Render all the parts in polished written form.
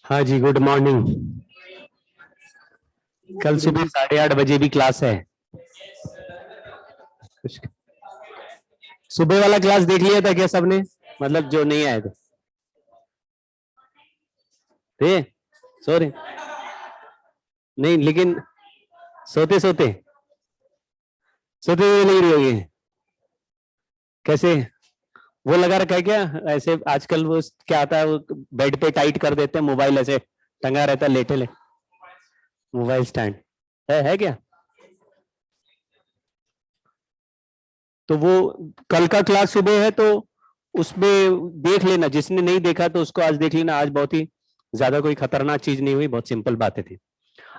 हाँ जी, good morning. कल सुबह 8:30 बजे भी क्लास है। सुबह वाला क्लास देख लिया था क्या सबने? मतलब जो नहीं आए थे सो रहे नहीं, लेकिन सोते सोते सोते हुए नहीं रही होगी। कैसे वो लगा रखा है क्या? ऐसे आजकल वो क्या आता है, वो बेड पे टाइट कर देते हैं, मोबाइल ऐसे टंगा रहता है, लेटे ले मोबाइल स्टैंड है क्या? तो वो कल का क्लास सुबह है, तो उसमें देख लेना। जिसने नहीं देखा तो उसको आज देख लेना। आज बहुत ही ज्यादा कोई खतरनाक चीज नहीं हुई, बहुत सिंपल बातें थी।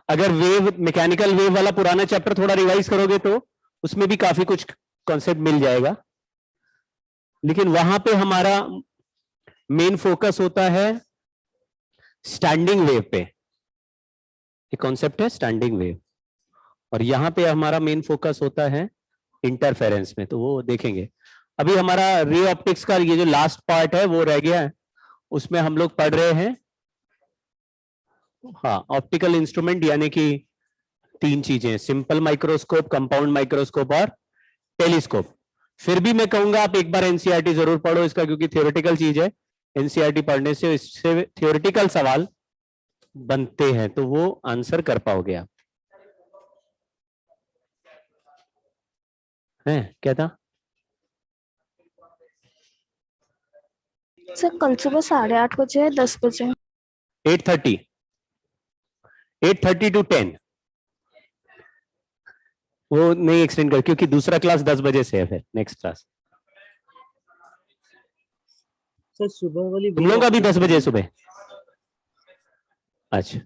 अगर वेव, मैकेनिकल वेव वाला पुराना चैप्टर थोड़ा रिवाइज करोगे तो उसमें भी काफी कुछ कॉन्सेप्ट मिल जाएगा। लेकिन वहां पे हमारा मेन फोकस होता है स्टैंडिंग वेव पे। एक कॉन्सेप्ट है स्टैंडिंग वेव, और यहां पे हमारा मेन फोकस होता है इंटरफेरेंस में, तो वो देखेंगे। अभी हमारा रे ऑप्टिक्स का ये जो लास्ट पार्ट है वो रह गया है। उसमें हम लोग पढ़ रहे हैं, हाँ, ऑप्टिकल इंस्ट्रूमेंट, यानी कि तीन चीजें: सिंपल माइक्रोस्कोप, कंपाउंड माइक्रोस्कोप और टेलीस्कोप। फिर भी मैं कहूंगा आप एक बार एनसीईआरटी जरूर पढ़ो इसका, क्योंकि थियोरेटिकल चीज है। एनसीईआरटी पढ़ने से इससे थियोरेटिकल सवाल बनते हैं, तो वो आंसर कर पाओगे आप। है क्या था सर? कल सुबह 8:30 बजे है 10 बजे? 8:30, 8:30 to 10। वो नहीं एक्सटेंड कर, क्योंकि दूसरा क्लास 10 बजे से है, फिर नेक्स्ट क्लास। सर सुबह वाली तुम लोगों का भी 10 बजे सुबह? अच्छा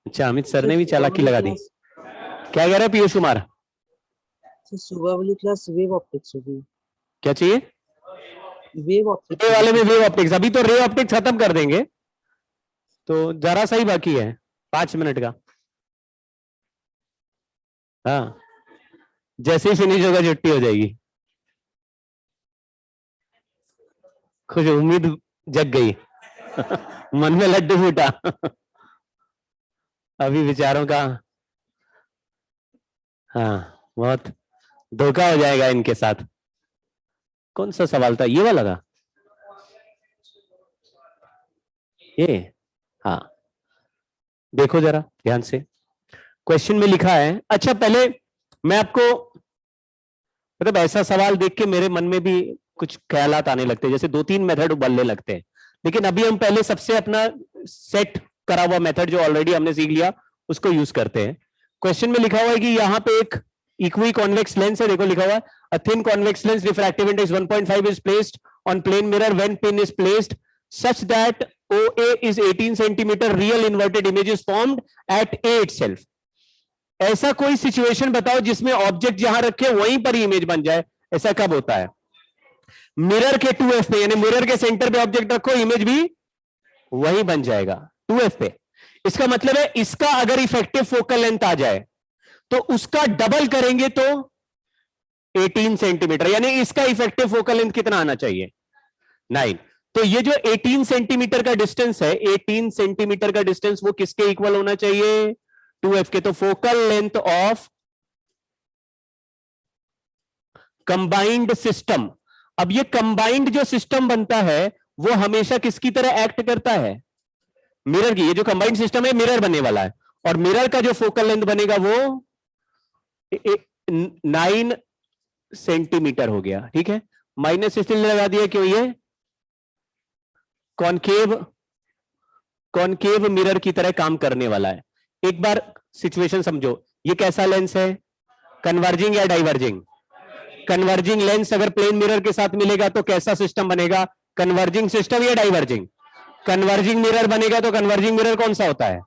अच्छा, अमित सर ने भी चालाकी लगा दी। क्या कह रहे हैं पीयूष कुमार? सर सुबह वाली क्लास वेव ऑप्टिक्स होगी। क्या चाहिए? वेव ऑप्टिक्स रे वाले में वेव ऑप्टिक्स। अभी तो रे ऑप्टिक्स खत्म कर देंगे, तो जरा सा ही बाकी है, 5 मिनट का। हाँ, जैसे ही फिनिश होगा छुट्टी हो जाएगी। कुछ उम्मीद जग गई मन में लड्डू फूटा अभी विचारों का, हाँ, बहुत धोखा हो जाएगा इनके साथ। कौन सा सवाल था ये वाला था? ये, हाँ, देखो जरा ध्यान से, क्वेश्चन में लिखा है। अच्छा, पहले मैं आपको, मतलब ऐसा सवाल देख के मेरे मन में भी कुछ ख्यालात आने लगते हैं, जैसे 2-3 मेथड उबलने लगते हैं। लेकिन अभी हम पहले सबसे अपना सेट करा हुआ मेथड जो ऑलरेडी हमने सीख लिया उसको यूज करते हैं। क्वेश्चन में लिखा हुआ है कि यहाँ पे एक इक्वी कॉन्वेक्स लेंस है। देखो लिखा हुआ है, a thin convex lens refractive index 1.5 is placed on plane mirror when pin is placed such that OA is 18 centimeter, real inverted image is formed at A itself। ऐसा कोई situation बताओ जिसमें object जहां रखे वहीं पर ही इमेज बन जाए। ऐसा कब होता है? मिरर के 2F पे, यानी मिरर के सेंटर पे ऑब्जेक्ट रखो, इमेज भी वही बन जाएगा 2F पे। इसका मतलब है इसका अगर इफेक्टिव फोकल लेंथ आ जाए तो उसका डबल करेंगे तो 18 सेंटीमीटर, यानी इसका इफेक्टिव फोकल लेंथ कितना आना चाहिए? 9। तो ये जो 18 सेंटीमीटर का डिस्टेंस है, 18 सेंटीमीटर का डिस्टेंस, वो किसके इक्वल होना चाहिए? 2F के। तो focal length of combined system. अब ये कंबाइंड जो सिस्टम बनता है वो हमेशा किसकी तरह एक्ट करता है? मिरर की। ये जो कंबाइंड सिस्टम है मिरर बनने वाला है, और मिरर का जो फोकल लेंथ बनेगा वो 9 सेंटीमीटर हो गया। ठीक है, माइनस इसलिए लगा दिया क्यों? ये कॉनकेव, कॉनकेव मिरर की तरह काम करने वाला है। एक बार सिचुएशन समझो, ये कैसा लेंस है? कन्वर्जिंग या डाइवर्जिंग? कन्वर्जिंग लेंस अगर प्लेन मिरर के साथ मिलेगा तो कैसा सिस्टम बनेगा? कन्वर्जिंग सिस्टम या डाइवर्जिंग? कन्वर्जिंग मिरर बनेगा। तो कन्वर्जिंग मिरर कौन सा होता है?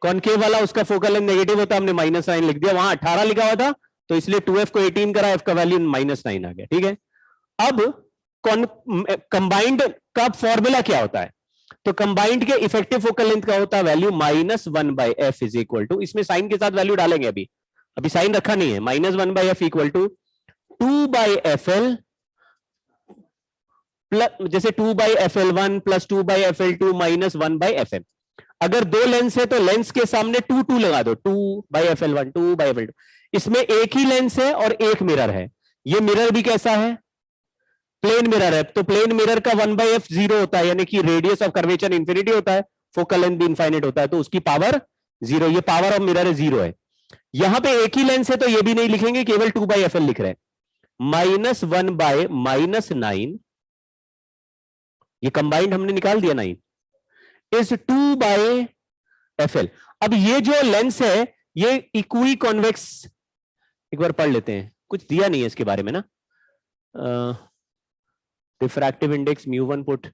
कॉनकेव वाला। उसका फोकल लेंथ नेगेटिव होता है, हमने -9 लिख दिया। वहां 18 लिखा हुआ था तो इसलिए 2F को 18 करा, F का वैल्यू -9 आ गया। ठीक है, अब कंबाइंड का फॉर्मूला क्या होता है? तो कंबाइंड के इफेक्टिव फोकल लेंथ का होता है value -1/f is equal to, इसमें साइन के साथ वैल्यू डालेंगे, अभी अभी साइन रखा नहीं है, -1/f equal to 2/fl plus जैसे 2/FL1 plus 2/FL2 minus 1/FM। अगर दो लेंस है तो लेंस के सामने 2 लगा दो, 2/FL1 2/FL2। इसमें एक ही लेंस है और एक मिरर है। ये मिरर भी कैसा है? प्लेन मिरर है। तो प्लेन मिरर का 1/f 0 होता है, यानी कि रेडियस ऑफ कर्वेचर इंफिनिटी होता है, फोकल लेंथ भी इनफाइनाइट होता है, तो उसकी पावर 0। ये पावर ऑफ मिरर है 0 है। यहां पे एक ही लेंस है तो ये भी नहीं लिखेंगे, केवल 2/FL लिख रहे हैं। -1/-9, ये कंबाइंड हमने निकाल दिया 9 इज 2/FL। अब ये जो लेंस है ये इक्वी कॉन्वेक्स, एक बार पढ़ लेते हैं, कुछ दिया नहीं है इसके बारे में ना। Refractive index μ1 put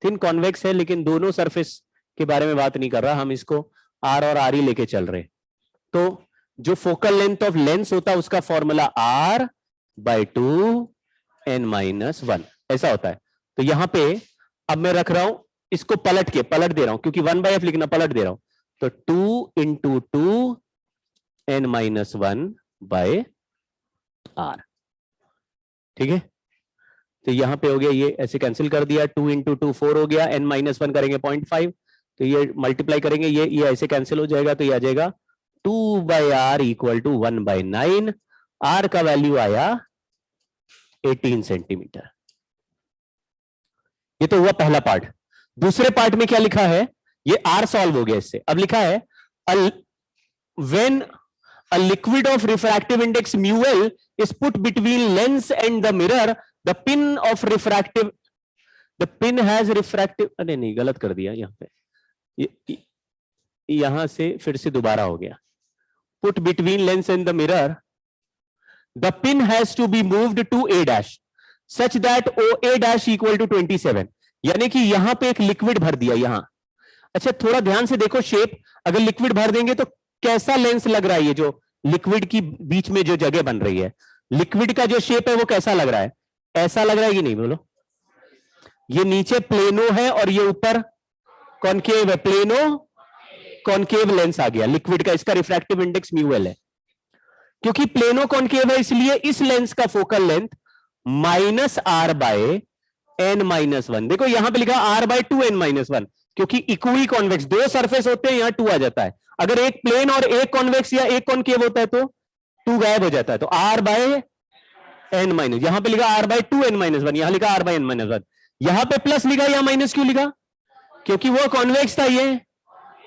thin convex है, लेकिन दोनों सरफेस के बारे में बात नहीं कर रहा, हम इसको R और R ही लेके चल रहे। तो जो फोकल लेंथ ऑफ लेंस होता है उसका फॉर्मूला R/2n-1 ऐसा होता है। तो यहां पे अब मैं रख रहा हूं इसको पलट दे रहा हूं, क्योंकि 1/f लिखना पलट दे रहा हूं। तो 2 × 2n-1/R, ठीक है। तो यहां पे हो गया, ये ऐसे कैंसिल कर दिया, 2 × 2 4 हो गया, n-1 करेंगे 0.5, तो ये मल्टीप्लाई करेंगे, ये ऐसे कैंसिल हो जाएगा, तो ये आ जाएगा 2/R = 1/9। R का वैल्यू आया 18 सेंटीमीटर। ये तो हुआ पहला पार्ट। दूसरे पार्ट में क्या लिखा है, ये R सॉल्व हो गया इससे। अब लिखा है when a liquid of refractive index μL is put between lens and the mirror, the pin has refractive, अरे नहीं गलत कर दिया यहां पे, यहां से फिर से दोबारा हो गया। Put between lens and the mirror, the pin has to be moved to A' such that OA' = 27। यानी कि यहां पे एक लिक्विड भर दिया यहां। अच्छा थोड़ा ध्यान से देखो शेप, अगर लिक्विड भर देंगे तो कैसा लेंस लग रहा है, ये जो लिक्विड की बीच में जो जगह बन रही है, लिक्विड का जो शेप है वो कैसा लग रहा है? ऐसा लग रहा है कि नहीं, बोलो। ये नीचे प्लेनो है और ये ऊपर कॉनकेव है, प्लेनो कॉनकेव लेंस आ गया लिक्विड का, इसका रिफ्रैक्टिव इंडेक्स μL है। क्योंकि प्लेनो कॉनकेव है इसलिए इस लेंस का फोकल लेंथ -R/n-1। देखो यहां पे लिखा R/2n-1, क्योंकि इक्वी कॉन्वेक्स दो सरफेस होते हैं, यहां 2 आ जाता है। अगर एक प्लेन और एक कॉन्वेक्स या एक कॉनकेव होता है तो 2 गायब हो जाता है, तो R/n-, यहां पे लिखा R/2n-1, यहां लिखा R/n-1। यहां पे प्लस लिखा या माइनस क्यों लिखा? क्योंकि वो कॉन्वेक्स था ये,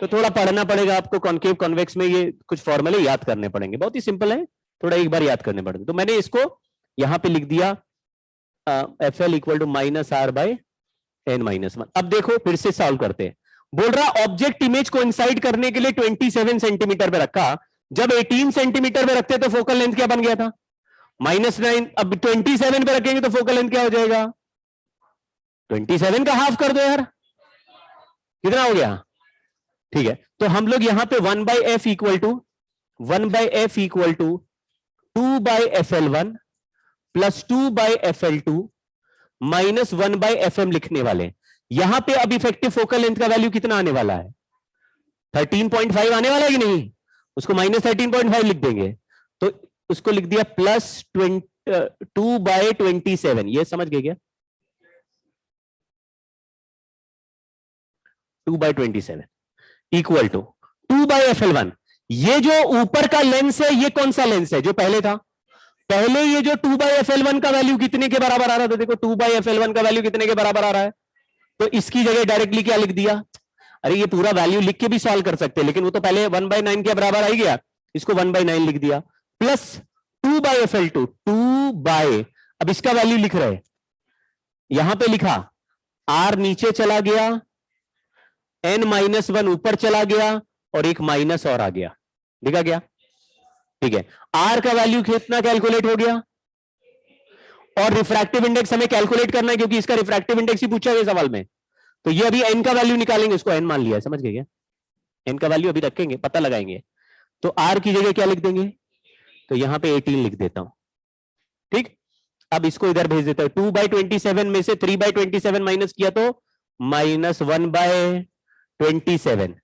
तो थोड़ा पढ़ना पड़ेगा आपको। कॉनकेव कॉन्वेक्स में ये कुछ फॉर्मूले याद करने पड़ेंगे, बहुत ही सिंपल है, थोड़ा एक बार याद करने पड़ेंगे। तो मैंने इसको यहां पे लिख दिया FL = -R/n-1। अब देखो फिर से सॉल्व करते हैं। बोल रहा ऑब्जेक्ट इमेज को इंसाइड करने के लिए 27 सेंटीमीटर पे रखा, जब 18 सेंटीमीटर पे रखते तो फोकल लेंथ क्या बन गया था? -9। अब 27 पे रखेंगे तो फोकल लेंथ क्या हो जाएगा? 27 का हाफ कर दो यार, कितना हो गया? ठीक है, तो हम लोग यहां पे 1/f = 2/FL1 plus 2/FL2 minus 1/FM लिखने वाले। यहां पे अब इफेक्टिव फोकल लेंथ का वैल्यू कितना आने वाला है? 13.5 आने वाला है कि नहीं? उसको -13.5 लिख देंगे, तो उसको लिख दिया +2/27। ये समझ गए क्या? 2/27 इक्वल टू 2/FL1। ये जो ऊपर का लेंस है ये कौन सा लेंस है जो पहले था? पहले ये जो 2/FL1 का वैल्यू कितने के बराबर आ रहा था? देखो 2/FL1 का वैल्यू कितने के बराबर आ रहा है, तो इसकी जगह डायरेक्टली क्या लिख दिया? अरे ये पूरा वैल्यू लिख के भी सॉल्व कर सकते हैं, लेकिन वो तो पहले 1/9 के बराबर आ ही गया, इसको 1/9 लिख दिया, प्लस 2/FL2 2/, अब इसका वैल्यू लिख रहे हैं, यहां पे लिखा R नीचे चला गया, n-1 ऊपर चला गया और एक माइनस और आ गया, दिखा गया? ठीक है, R का वैल्यू कितना कैलकुलेट हो गया, और रिफ्रैक्टिव इंडेक्स हमें कैलकुलेट करना है क्योंकि इसका रिफ्रैक्टिव इंडेक्स ही पूछा गया सवाल में। तो ये अभी n का वैल्यू निकालेंगे, इसको n मान लिया है, समझ गए क्या? n का वैल्यू अभी रखेंगे, पता लगाएंगे, तो R की जगह क्या लिख देंगे? तो यहां पे 18 लिख देता हूं। ठीक, अब इसको इधर भेज देता हूं। 2/27 में से 3/27 माइनस किया तो -1/27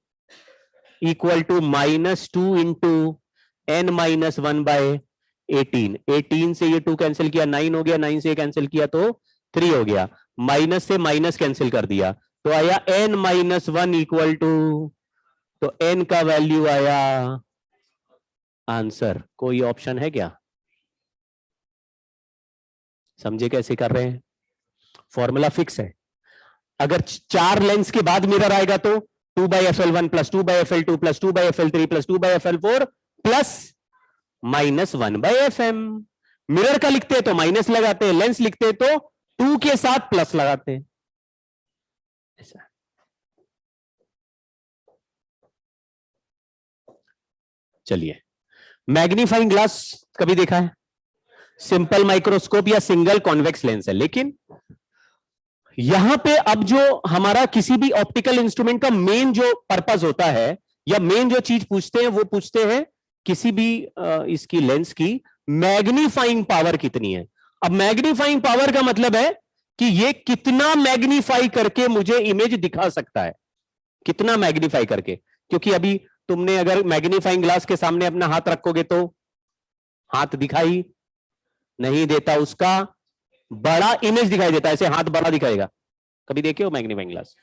इक्वल टू -2 × n-1/18 18, 18 से ये 2 कैंसिल किया 9 हो गया, 9 से कैंसिल किया तो 3 हो गया, माइनस से माइनस कैंसिल कर दिया तो आया n-1 इक्वल टू, तो n का वैल्यू आया आंसर। कोई ऑप्शन है क्या? समझे कैसे कर रहे हैं? फॉर्मूला फिक्स है। अगर 4 लेंस के बाद मिरर आएगा तो 2/FL1 plus 2/FL2 plus 2/FL3 plus 2/FL4 plus -1/FM। Mirror का लिखते हैं तो माइनस लगाते हैं, लेंस लिखते हैं तो 2 के साथ प्लस लगाते हैं। ऐसा चलिए, मैग्नीफाइंग ग्लास कभी देखा है? सिंपल माइक्रोस्कोप या सिंगल कॉन्वेक्स लेंस है, लेकिन यहां पे अब जो हमारा किसी भी ऑप्टिकल इंस्ट्रूमेंट का मेन जो पर्पस होता है या मेन जो चीज पूछते हैं वो पूछते हैं किसी भी इसकी लेंस की मैग्नीफाइंग पावर कितनी है। अब मैग्नीफाइंग पावर का मतलब है कि ये कितना मैग्नीफाई करके मुझे इमेज दिखा सकता है, कितना मैग्नीफाई करके। क्योंकि अभी तुमने अगर मैग्नीफाइंग ग्लास के सामने अपना हाथ रखोगे तो हाथ दिखाई नहीं देता, उसका बड़ा इमेज दिखाई देता है, ऐसे हाथ बड़ा दिखाएगा। कभी देखे हो मैग्नीफाइंग ग्लास?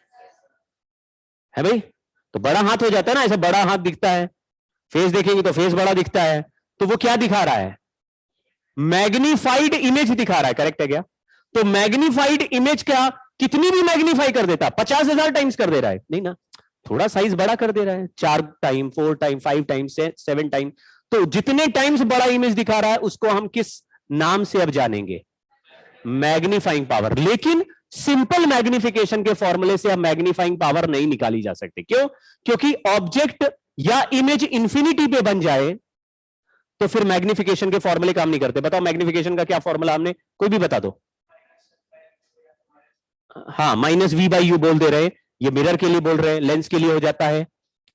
है भाई, तो बड़ा हाथ हो जाता है ना, ऐसे बड़ा हाथ दिखता है। फेस देखेंगे तो फेस बड़ा दिखता है, तो वो क्या दिखा रहा है? मैग्नीफाइड इमेज दिखा रहा है। करेक्ट है क्या? तो मैग्नीफाइड इमेज क्या कितनी भी मैग्नीफाई कर देता, 50,000 टाइम्स कर दे रहा है? नहीं ना, थोड़ा साइज बड़ा कर दे रहा है, 4 टाइम 4 टाइम 5 टाइम 7 टाइम। तो जितने टाइम्स बड़ा इमेज दिखा रहा है उसको हम किस नाम से अब जानेंगे? Magnifying power. लेकिन सिंपल मैग्निफिकेशन के फॉर्मूले से अब मैग्नीफाइंग पावर नहीं निकाली जा सकती। क्यों? क्योंकि ऑब्जेक्ट या इमेज इंफिनिटी पे बन जाए तो फिर मैग्निफिकेशन के फॉर्मूले काम नहीं करते। बताओ मैग्निफिकेशन का क्या फॉर्मूला हमने, कोई भी बता दो। हाँ, -v/u बोल दे रहे, ये मिरर के लिए बोल रहे हैं, लेंस के लिए हो जाता है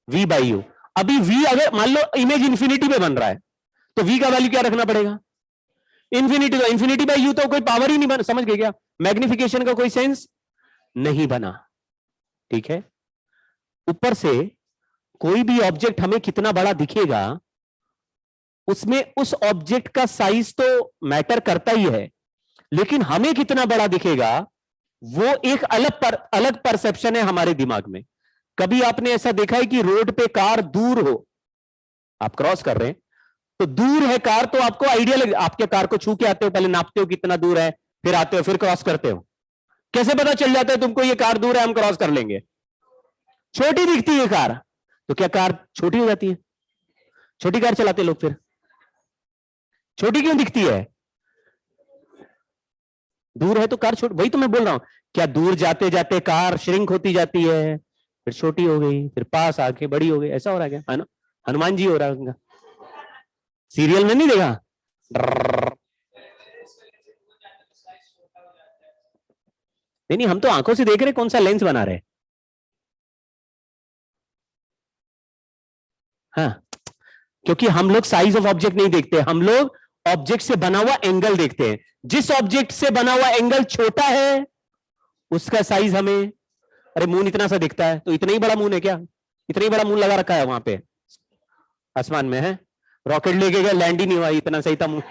v/u। अभी v अगर मान लो इमेज इंफिनिटी पे बन रहा है तो v का वैल्यू क्या रखना पड़ेगा? इंफिनिटी। तो इंफिनिटी बाय यू तो कोई पावर ही नहीं बना, समझ गए क्या? मैग्निफिकेशन का कोई सेंस नहीं बना। ठीक है, ऊपर से कोई भी ऑब्जेक्ट हमें कितना बड़ा दिखेगा उसमें उस ऑब्जेक्ट का साइज तो मैटर करता ही है, लेकिन हमें कितना बड़ा दिखेगा वो एक अलग परसेप्शन है हमारे दिमाग में। कभी आपने ऐसा देखा है कि रोड पे कार दूर हो, आप क्रॉस कर रहे हैं तो दूर है कार, तो आपको आइडिया लगे, आपके कार को छू के आते हो, पहले नापते हो कितना दूर है, फिर आते हो, फिर क्रॉस करते हो। कैसे पता चल जाता है तुमको ये कार दूर है, हम क्रॉस कर लेंगे? छोटी दिखती है कार, तो क्या कार छोटी हो जाती है? छोटी कार चलाते लोग, फिर छोटी क्यों दिखती है? दूर है तो कार छोटी। वही तो मैं बोल रहा हूं, क्या दूर जाते जाते कार श्रिंक होती जाती है, फिर छोटी हो गई, फिर पास आके बड़ी हो गई, ऐसा हो रहा है क्या? है ना, हनुमान जी हो रहा है उनका, सीरियल में नहीं देखा? नहीं, हम तो आंखों से देख रहे कौन सा लेंस बना रहे। हाँ, क्योंकि हम लोग साइज ऑफ ऑब्जेक्ट नहीं देखते, हम लोग ऑब्जेक्ट से बना हुआ एंगल देखते हैं। जिस ऑब्जेक्ट से बना हुआ एंगल छोटा है उसका साइज हमें, अरे मून इतना सा दिखता है, तो इतना ही बड़ा मून है क्या? इतना ही बड़ा मून लगा रखा है वहां पे आसमान में, है रॉकेट लेके गया, लैंड ही नहीं हुआ, इतना सही था मून।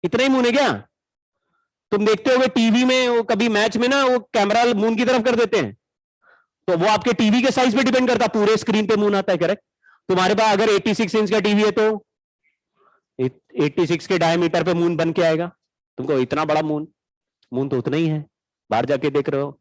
इतना ही मून है क्या? तुम देखते होगे टीवी में, वो कभी मैच में ना वो कैमरा मून की तरफ कर देते हैं, तो वो आपके टीवी के साइज पे डिपेंड करता, पूरे स्क्रीन पे मून आता है। करेक्ट? तुम्हारे पास अगर 86 इंच का टीवी है तो 86 के डायमीटर पे मून बन के आएगा। तुमको इतना बड़ा मून, मून तो उतना ही है, बाहर जाके देख रहे हो।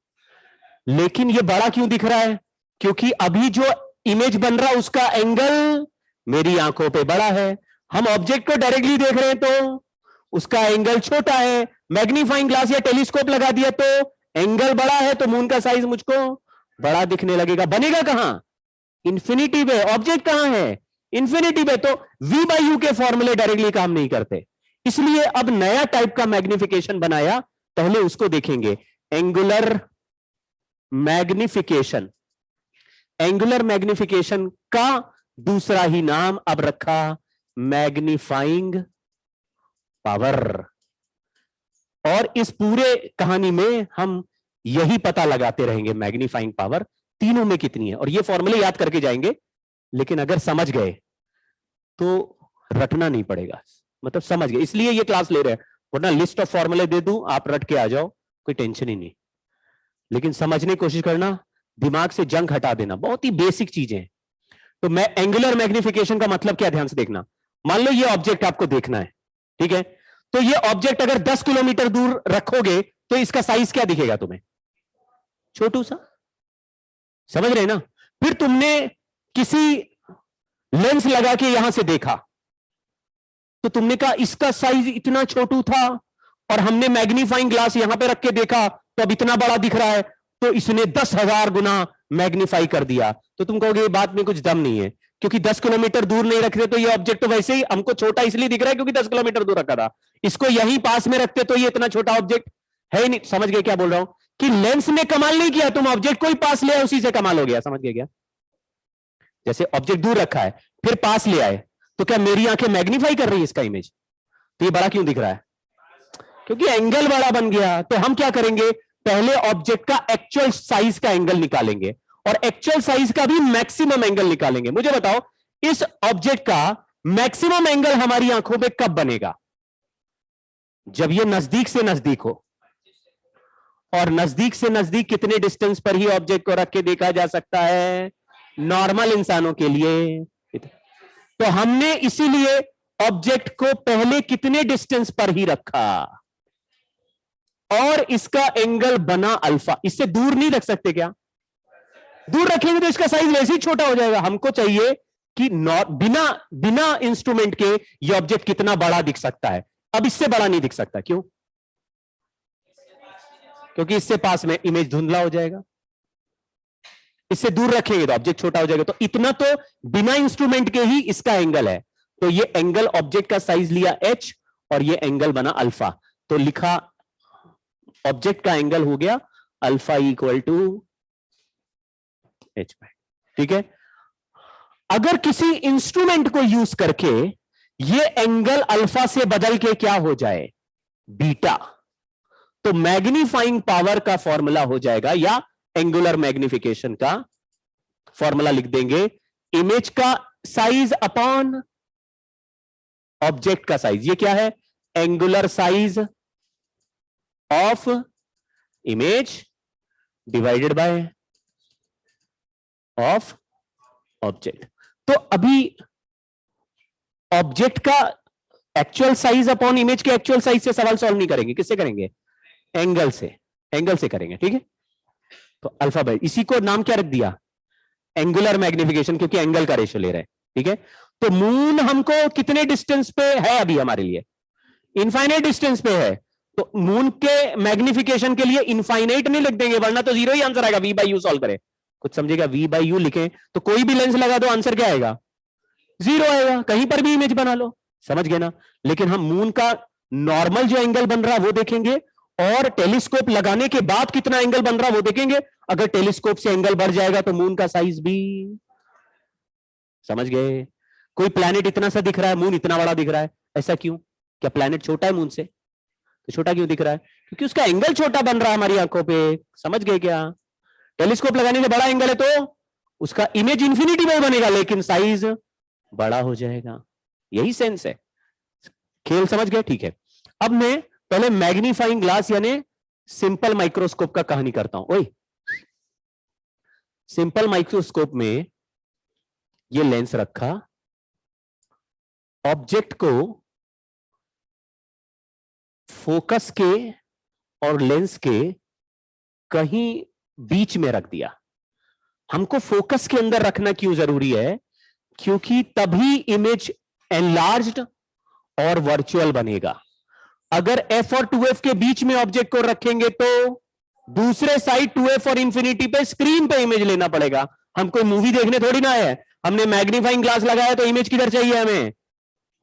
लेकिन ये बड़ा क्यों दिख रहा है? क्योंकि अभी जो इमेज बन रहा है उसका एंगल मेरी आंखों पे बड़ा है। हम ऑब्जेक्ट को डायरेक्टली देख रहे हैं तो उसका एंगल छोटा है, मैग्नीफाइंग ग्लास या टेलीस्कोप लगा दिया तो एंगल बड़ा है, तो मून का साइज मुझको बड़ा दिखने लगेगा। बनेगा कहां? इंफिनिटी पे। ऑब्जेक्ट कहां है? इंफिनिटी पे। तो v/u के फॉर्मूले डायरेक्टली काम नहीं करते, इसलिए अब नया टाइप का मैग्निफिकेशन बनाया, पहले उसको देखेंगे। Angular magnification. एंगुलर मैग्निफिकेशन का दूसरा ही नाम अब रखा मैग्नीफाइंग पावर। और इस पूरे कहानी में हम यही पता लगाते रहेंगे मैग्नीफाइंग पावर तीनों में कितनी है, और ये फॉर्मूले याद करके जाएंगे। लेकिन अगर समझ गए तो रटना नहीं पड़ेगा, मतलब समझ गए, इसलिए ये क्लास ले रहे हैं, वरना लिस्ट ऑफ फॉर्मूले दे दूं आप रट के आ जाओ, कोई टेंशन ही नहीं। लेकिन समझने की कोशिश करना, दिमाग से जंक हटा देना, बहुत ही बेसिक चीजें हैं। तो मैं एंगुलर मैग्निफिकेशन का मतलब क्या, ध्यान से देखना। मान लो ये ऑब्जेक्ट आपको देखना है, ठीक है, तो ये ऑब्जेक्ट अगर 10 किलोमीटर दूर रखोगे तो इसका साइज क्या दिखेगा तुम्हें, छोटू सा, समझ रहे ना। फिर तुमने किसी लेंस लगा के यहां से देखा, तो तुमने कहा इसका साइज इतना छोटू था, और हमने मैग्नीफाइंग ग्लास यहां पे रख के देखा तो अब इतना बड़ा दिख रहा है, तो इसने 10,000 गुना मैग्नीफाई कर दिया। तो तुम कहोगे ये बात में कुछ दम नहीं है, क्योंकि 10 किलोमीटर दूर नहीं रखते तो ये ऑब्जेक्ट तो वैसे ही हमको छोटा इसलिए दिख रहा है क्योंकि 10 किलोमीटर दूर रखा था, इसको यहीं पास में रखते तो ये इतना छोटा ऑब्जेक्ट है ही नहीं। समझ गए क्या बोल रहा हूं, कि लेंस ने कमाल नहीं किया, तुम ऑब्जेक्ट को ही पास ले आए, उसी से कमाल हो गया। समझ गए क्या, जैसे ऑब्जेक्ट दूर रखा है फिर पास ले आए, तो क्या मेरी आंखें मैग्नीफाई कर रही है इसका इमेज, तो ये बड़ा क्यों दिख रहा है, क्योंकि एंगल बड़ा बन गया। तो हम क्या करेंगे, पहले ऑब्जेक्ट का एक्चुअल साइज का एंगल निकालेंगे, और एक्चुअल साइज का भी मैक्सिमम एंगल निकालेंगे। मुझे बताओ इस ऑब्जेक्ट का मैक्सिमम एंगल हमारी आंखों पे कब बनेगा, जब ये नजदीक से नजदीक हो, और नजदीक से नजदीक कितने डिस्टेंस पर ही ऑब्जेक्ट को रख के देखा जा सकता है, नॉर्मल इंसानों के लिए। तो हमने इसीलिए ऑब्जेक्ट को पहले कितने डिस्टेंस पर ही रखा, और इसका एंगल बना अल्फा। इससे दूर नहीं रख सकते क्या, दूर रखेंगे तो इसका साइज वैसे ही छोटा हो जाएगा। हमको चाहिए कि बिना इंस्ट्रूमेंट के ये ऑब्जेक्ट कितना बड़ा दिख सकता है। अब इससे बड़ा नहीं दिख सकता, क्यों, क्योंकि इससे पास में इमेज धुंधला हो जाएगा, इससे दूर रखेंगे तो ऑब्जेक्ट छोटा हो जाएगा। तो इतना तो बिना इंस्ट्रूमेंट के ही इसका एंगल है। तो ये एंगल ऑब्जेक्ट का साइज लिया h, और ये एंगल बना अल्फा, तो लिखा ऑब्जेक्ट का एंगल हो गया अल्फा इक्वल टू h। ठीक है, अगर किसी इंस्ट्रूमेंट को यूज करके ये एंगल अल्फा से बदल के क्या हो जाए, बीटा, तो मैग्नीफाइंग पावर का फॉर्मूला हो जाएगा, या एंगुलर मैग्निफिकेशन का फॉर्मूला लिख देंगे, इमेज का साइज अपॉन ऑब्जेक्ट का साइज। ये क्या है, angular size of image divided by of object. तो अभी ऑब्जेक्ट का एक्चुअल साइज अपॉन इमेज के एक्चुअल साइज से सवाल सॉल्व नहीं करेंगे, किससे करेंगे, एंगल से, एंगल से करेंगे। ठीक है, तो अल्फा बाय, इसी को नाम क्या रख दिया, एंगुलर मैग्निफिकेशन, क्योंकि एंगल का रेशियो ले रहे हैं। ठीक है, तो मून हमको कितने डिस्टेंस पे है अभी हमारे लिए, इनफाइनाइट डिस्टेंस पे है, तो मून के मैग्निफिकेशन के लिए इनफाइनाइट नहीं लिख देंगे, वरना तो जीरो ही आंसर आएगा। वी बाई यू सॉल्व करें, कुछ समझेगा, वी बाई यू लिखें तो कोई भी लेंस लगा दो आंसर क्या आएगा, जीरो आएगा, कहीं पर भी इमेज बना लो। समझ गए ना। लेकिन हम मून का नॉर्मल जो एंगल बन रहा है वो देखेंगे, और टेलीस्कोप लगाने के बाद कितना एंगल बन रहा है वो देखेंगे। अगर टेलीस्कोप से एंगल बढ़ जाएगा तो मून का साइज भी, समझ गए। कोई प्लैनेट इतना सा दिख रहा है, मून इतना बड़ा दिख रहा है, ऐसा क्यों, क्या प्लैनेट छोटा है मून से, तो छोटा क्यों दिख रहा है, क्योंकि उसका एंगल छोटा बन रहा है हमारी आंखों पे। समझ गए क्या, टेलीस्कोप लगाने से बड़ा एंगल है तो उसका इमेज इंफिनिटी में बनेगा, लेकिन साइज बड़ा हो जाएगा। यही सेंस है, खेल समझ गए। ठीक है, अब मैं पहले मैग्नीफाइंग ग्लास यानी सिंपल माइक्रोस्कोप का कहानी करता हूं। ओए, सिंपल माइक्रोस्कोप में ये लेंस रखा, ऑब्जेक्ट को फोकस के और लेंस के कहीं बीच में रख दिया। हमको फोकस के अंदर रखना क्यों जरूरी है, क्योंकि तभी इमेज एनलार्ज्ड और वर्चुअल बनेगा। अगर f और 2f के बीच में ऑब्जेक्ट को रखेंगे तो दूसरे साइड 2f और इंफिनिटी पे स्क्रीन पे इमेज लेना पड़ेगा। हम कोई मूवी देखने थोड़ी ना आए, हमने मैग्नीफाइंग ग्लास लगाया तो इमेज किधर चाहिए, हमें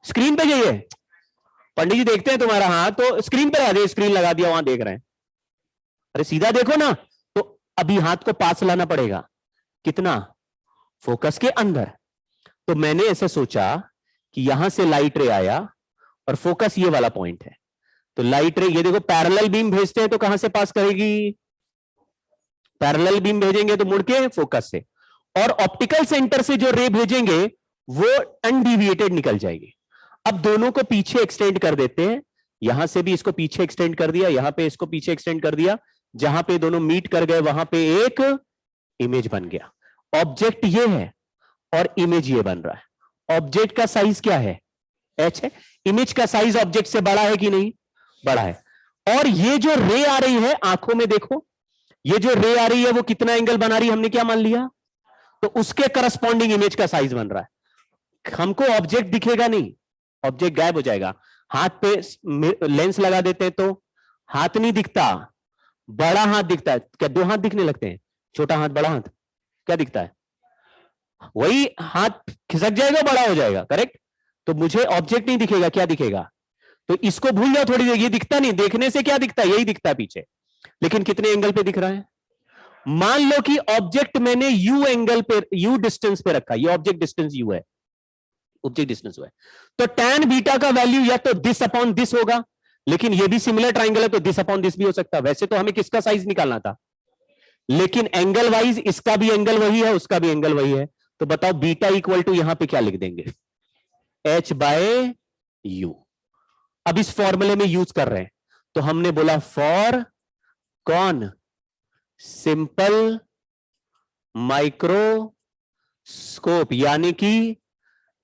स्क्रीन पे चाहिए। पंडित जी देखते हैं तुम्हारा हाथ, तो स्क्रीन पे लगा दिया, स्क्रीन लगा दिया, वहां देख रहे हैं। अरे सीधा देखो ना, तो अभी हाथ को पास लाना पड़ेगा, कितना, फोकस के अंदर। तो मैंने ऐसे सोचा कि यहां से लाइट रे आया और फोकस ये वाला पॉइंट है, तो लाइट रे, ये देखो पैरेलल बीम भेजते हैं तो कहां से पास करेगी, पैरेलल बीम भेजेंगे तो मुड़ के फोकस से, और ऑप्टिकल सेंटर से जो रे भेजेंगे वो अनडिविएटेड निकल जाएगी। अब दोनों को पीछे एक्सटेंड कर देते हैं, यहां से भी इसको पीछे एक्सटेंड कर दिया, यहां पे इसको पीछे एक्सटेंड कर दिया, जहां पे दोनों मीट कर गए वहां पे एक इमेज बन गया। ऑब्जेक्ट ये है और इमेज ये बन रहा है। ऑब्जेक्ट का साइज क्या है? h है। इमेज का साइज ऑब्जेक्ट से बड़ा है कि नहीं? बड़ा है। और ये जो रे आ रही है आंखों में, देखो ये जो रे आ रही है वो कितना एंगल बना रही है, हमने क्या मान लिया? तो उसके करस्पॉन्डिंग इमेज का साइज बन रहा है। हमको ऑब्जेक्ट दिखेगा नहीं, ऑब्जेक्ट गायब हो जाएगा। हाथ पे लेंस लगा देते हैं तो हाथ नहीं दिखता, बड़ा हाथ दिखता है। क्या दो हाथ दिखने लगते हैं? छोटा हाथ, बड़ा हाथ, क्या दिखता है? वही हाथ खिसक जाएगा, बड़ा हो जाएगा, करेक्ट। तो मुझे ऑब्जेक्ट नहीं दिखेगा, क्या दिखेगा? तो इसको भूल जाओ थोड़ी देर, ये दिखता नहीं, देखने से क्या दिखता है? यही दिखता है पीछे, लेकिन कितने एंगल पे दिख रहा है? मान लो कि ऑब्जेक्ट मैंने यू एंगल पे, यू डिस्टेंस पे रखा, ये ऑब्जेक्ट डिस्टेंस यू है, ऑब्जेक्ट डिस्टेंस है, तो tan बीटा का वैल्यू या तो दिस अपॉन दिस होगा, लेकिन ये भी सिमिलर ट्राइंगल है तो दिस अपॉन दिस भी हो सकता है। वैसे तो हमें किसका साइज निकालना था, लेकिन एंगल वाइज इसका भी एंगल वही है, उसका भी एंगल वही है। तो बताओ बीटा इक्वल टू यहां पे क्या लिख देंगे? h by U. अब इस फॉर्मूले में यूज कर रहे हैं, तो हमने बोला फॉर कौन? सिंपल माइक्रोस्कोप, यानी कि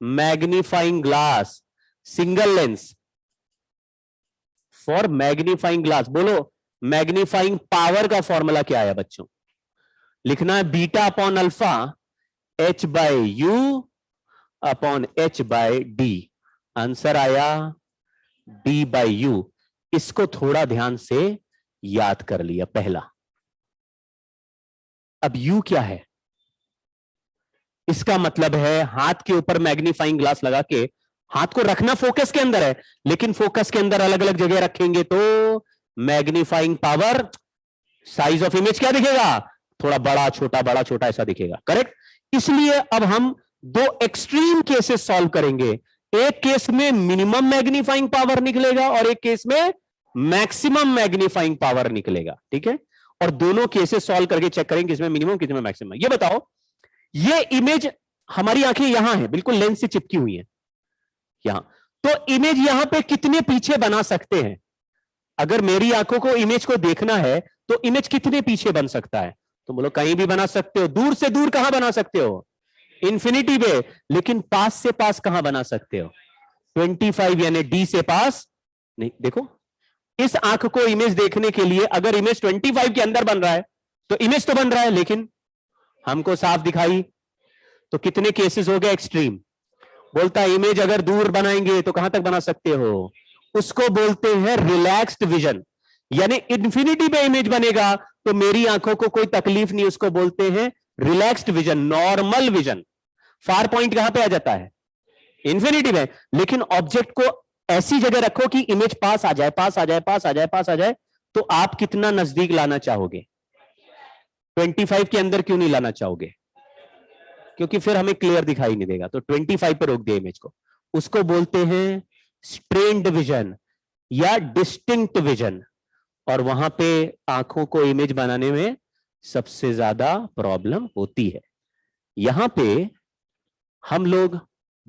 magnifying glass, single lens. For magnifying glass, बोलो मैग्नीफाइंग पावर का फॉर्मूला क्या है बच्चों? लिखना है beta upon alpha h by U upon h by D. Answer आया d बाय यू। इसको थोड़ा ध्यान से याद कर लिया पहला। अब u क्या है? इसका मतलब है हाथ के ऊपर मैग्नीफाइंग ग्लास लगा के, हाथ को रखना फोकस के अंदर है, लेकिन फोकस के अंदर अलग अलग जगह रखेंगे तो magnifying power, size of image क्या दिखेगा? थोड़ा बड़ा छोटा, बड़ा छोटा ऐसा दिखेगा, करेक्ट। इसलिए अब हम दो एक्सट्रीम केसेस सॉल्व करेंगे। एक केस में मिनिमम मैग्नीफाइंग पावर निकलेगा और एक केस में मैक्सिमम मैग्नीफाइंग पावर निकलेगा, ठीक है। और दोनों केसेस सॉल्व करके चेक करेंगे किसमें मिनिमम किसमें मैक्सिमम। ये बताओ, ये इमेज, हमारी आंखें यहां है, बिल्कुल लेंस से चिपकी हुई है यहां, तो इमेज यहां पे कितने पीछे बना सकते हैं? अगर मेरी आंखों को इमेज को देखना है तो इमेज कितने पीछे बन सकता है? तो बोलो कहीं भी बना सकते हो। दूर से दूर कहां बना सकते हो? इंफिनिटी पे। लेकिन पास से पास कहां बना सकते हो? 25, यानी डी से पास नहीं। देखो इस आंख को इमेज देखने के लिए अगर इमेज 25 के अंदर बन रहा है तो इमेज तो बन रहा है, लेकिन हमको साफ दिखाई, तो कितने केसेस हो गए एक्सट्रीम। बोलता है इमेज अगर दूर बनाएंगे तो कहां तक बना सकते हो? उसको बोलते हैं रिलैक्स्ड विजन, यानी इंफिनिटी पे इमेज बनेगा तो मेरी आंखों को कोई तकलीफ नहीं, उसको बोलते हैं relaxed vision, normal vision. Far point कहां पे आ जाता है? इंफिनिटी में। लेकिन ऑब्जेक्ट को ऐसी जगह रखो कि इमेज पास आ जाए, पास आ जाए, पास आ जाए, पास आ जाए, तो आप कितना नजदीक लाना चाहोगे? 25 के अंदर क्यों नहीं लाना चाहोगे? क्योंकि फिर हमें क्लियर दिखाई नहीं देगा, तो 25 पे रोक दिया इमेज को। उसको बोलते हैं स्ट्रेन्ड विजन या डिस्टिंक्ट विजन, और वहां पे आंखों को इमेज बनाने में सबसे ज्यादा प्रॉब्लम होती है। यहां पे हम लोग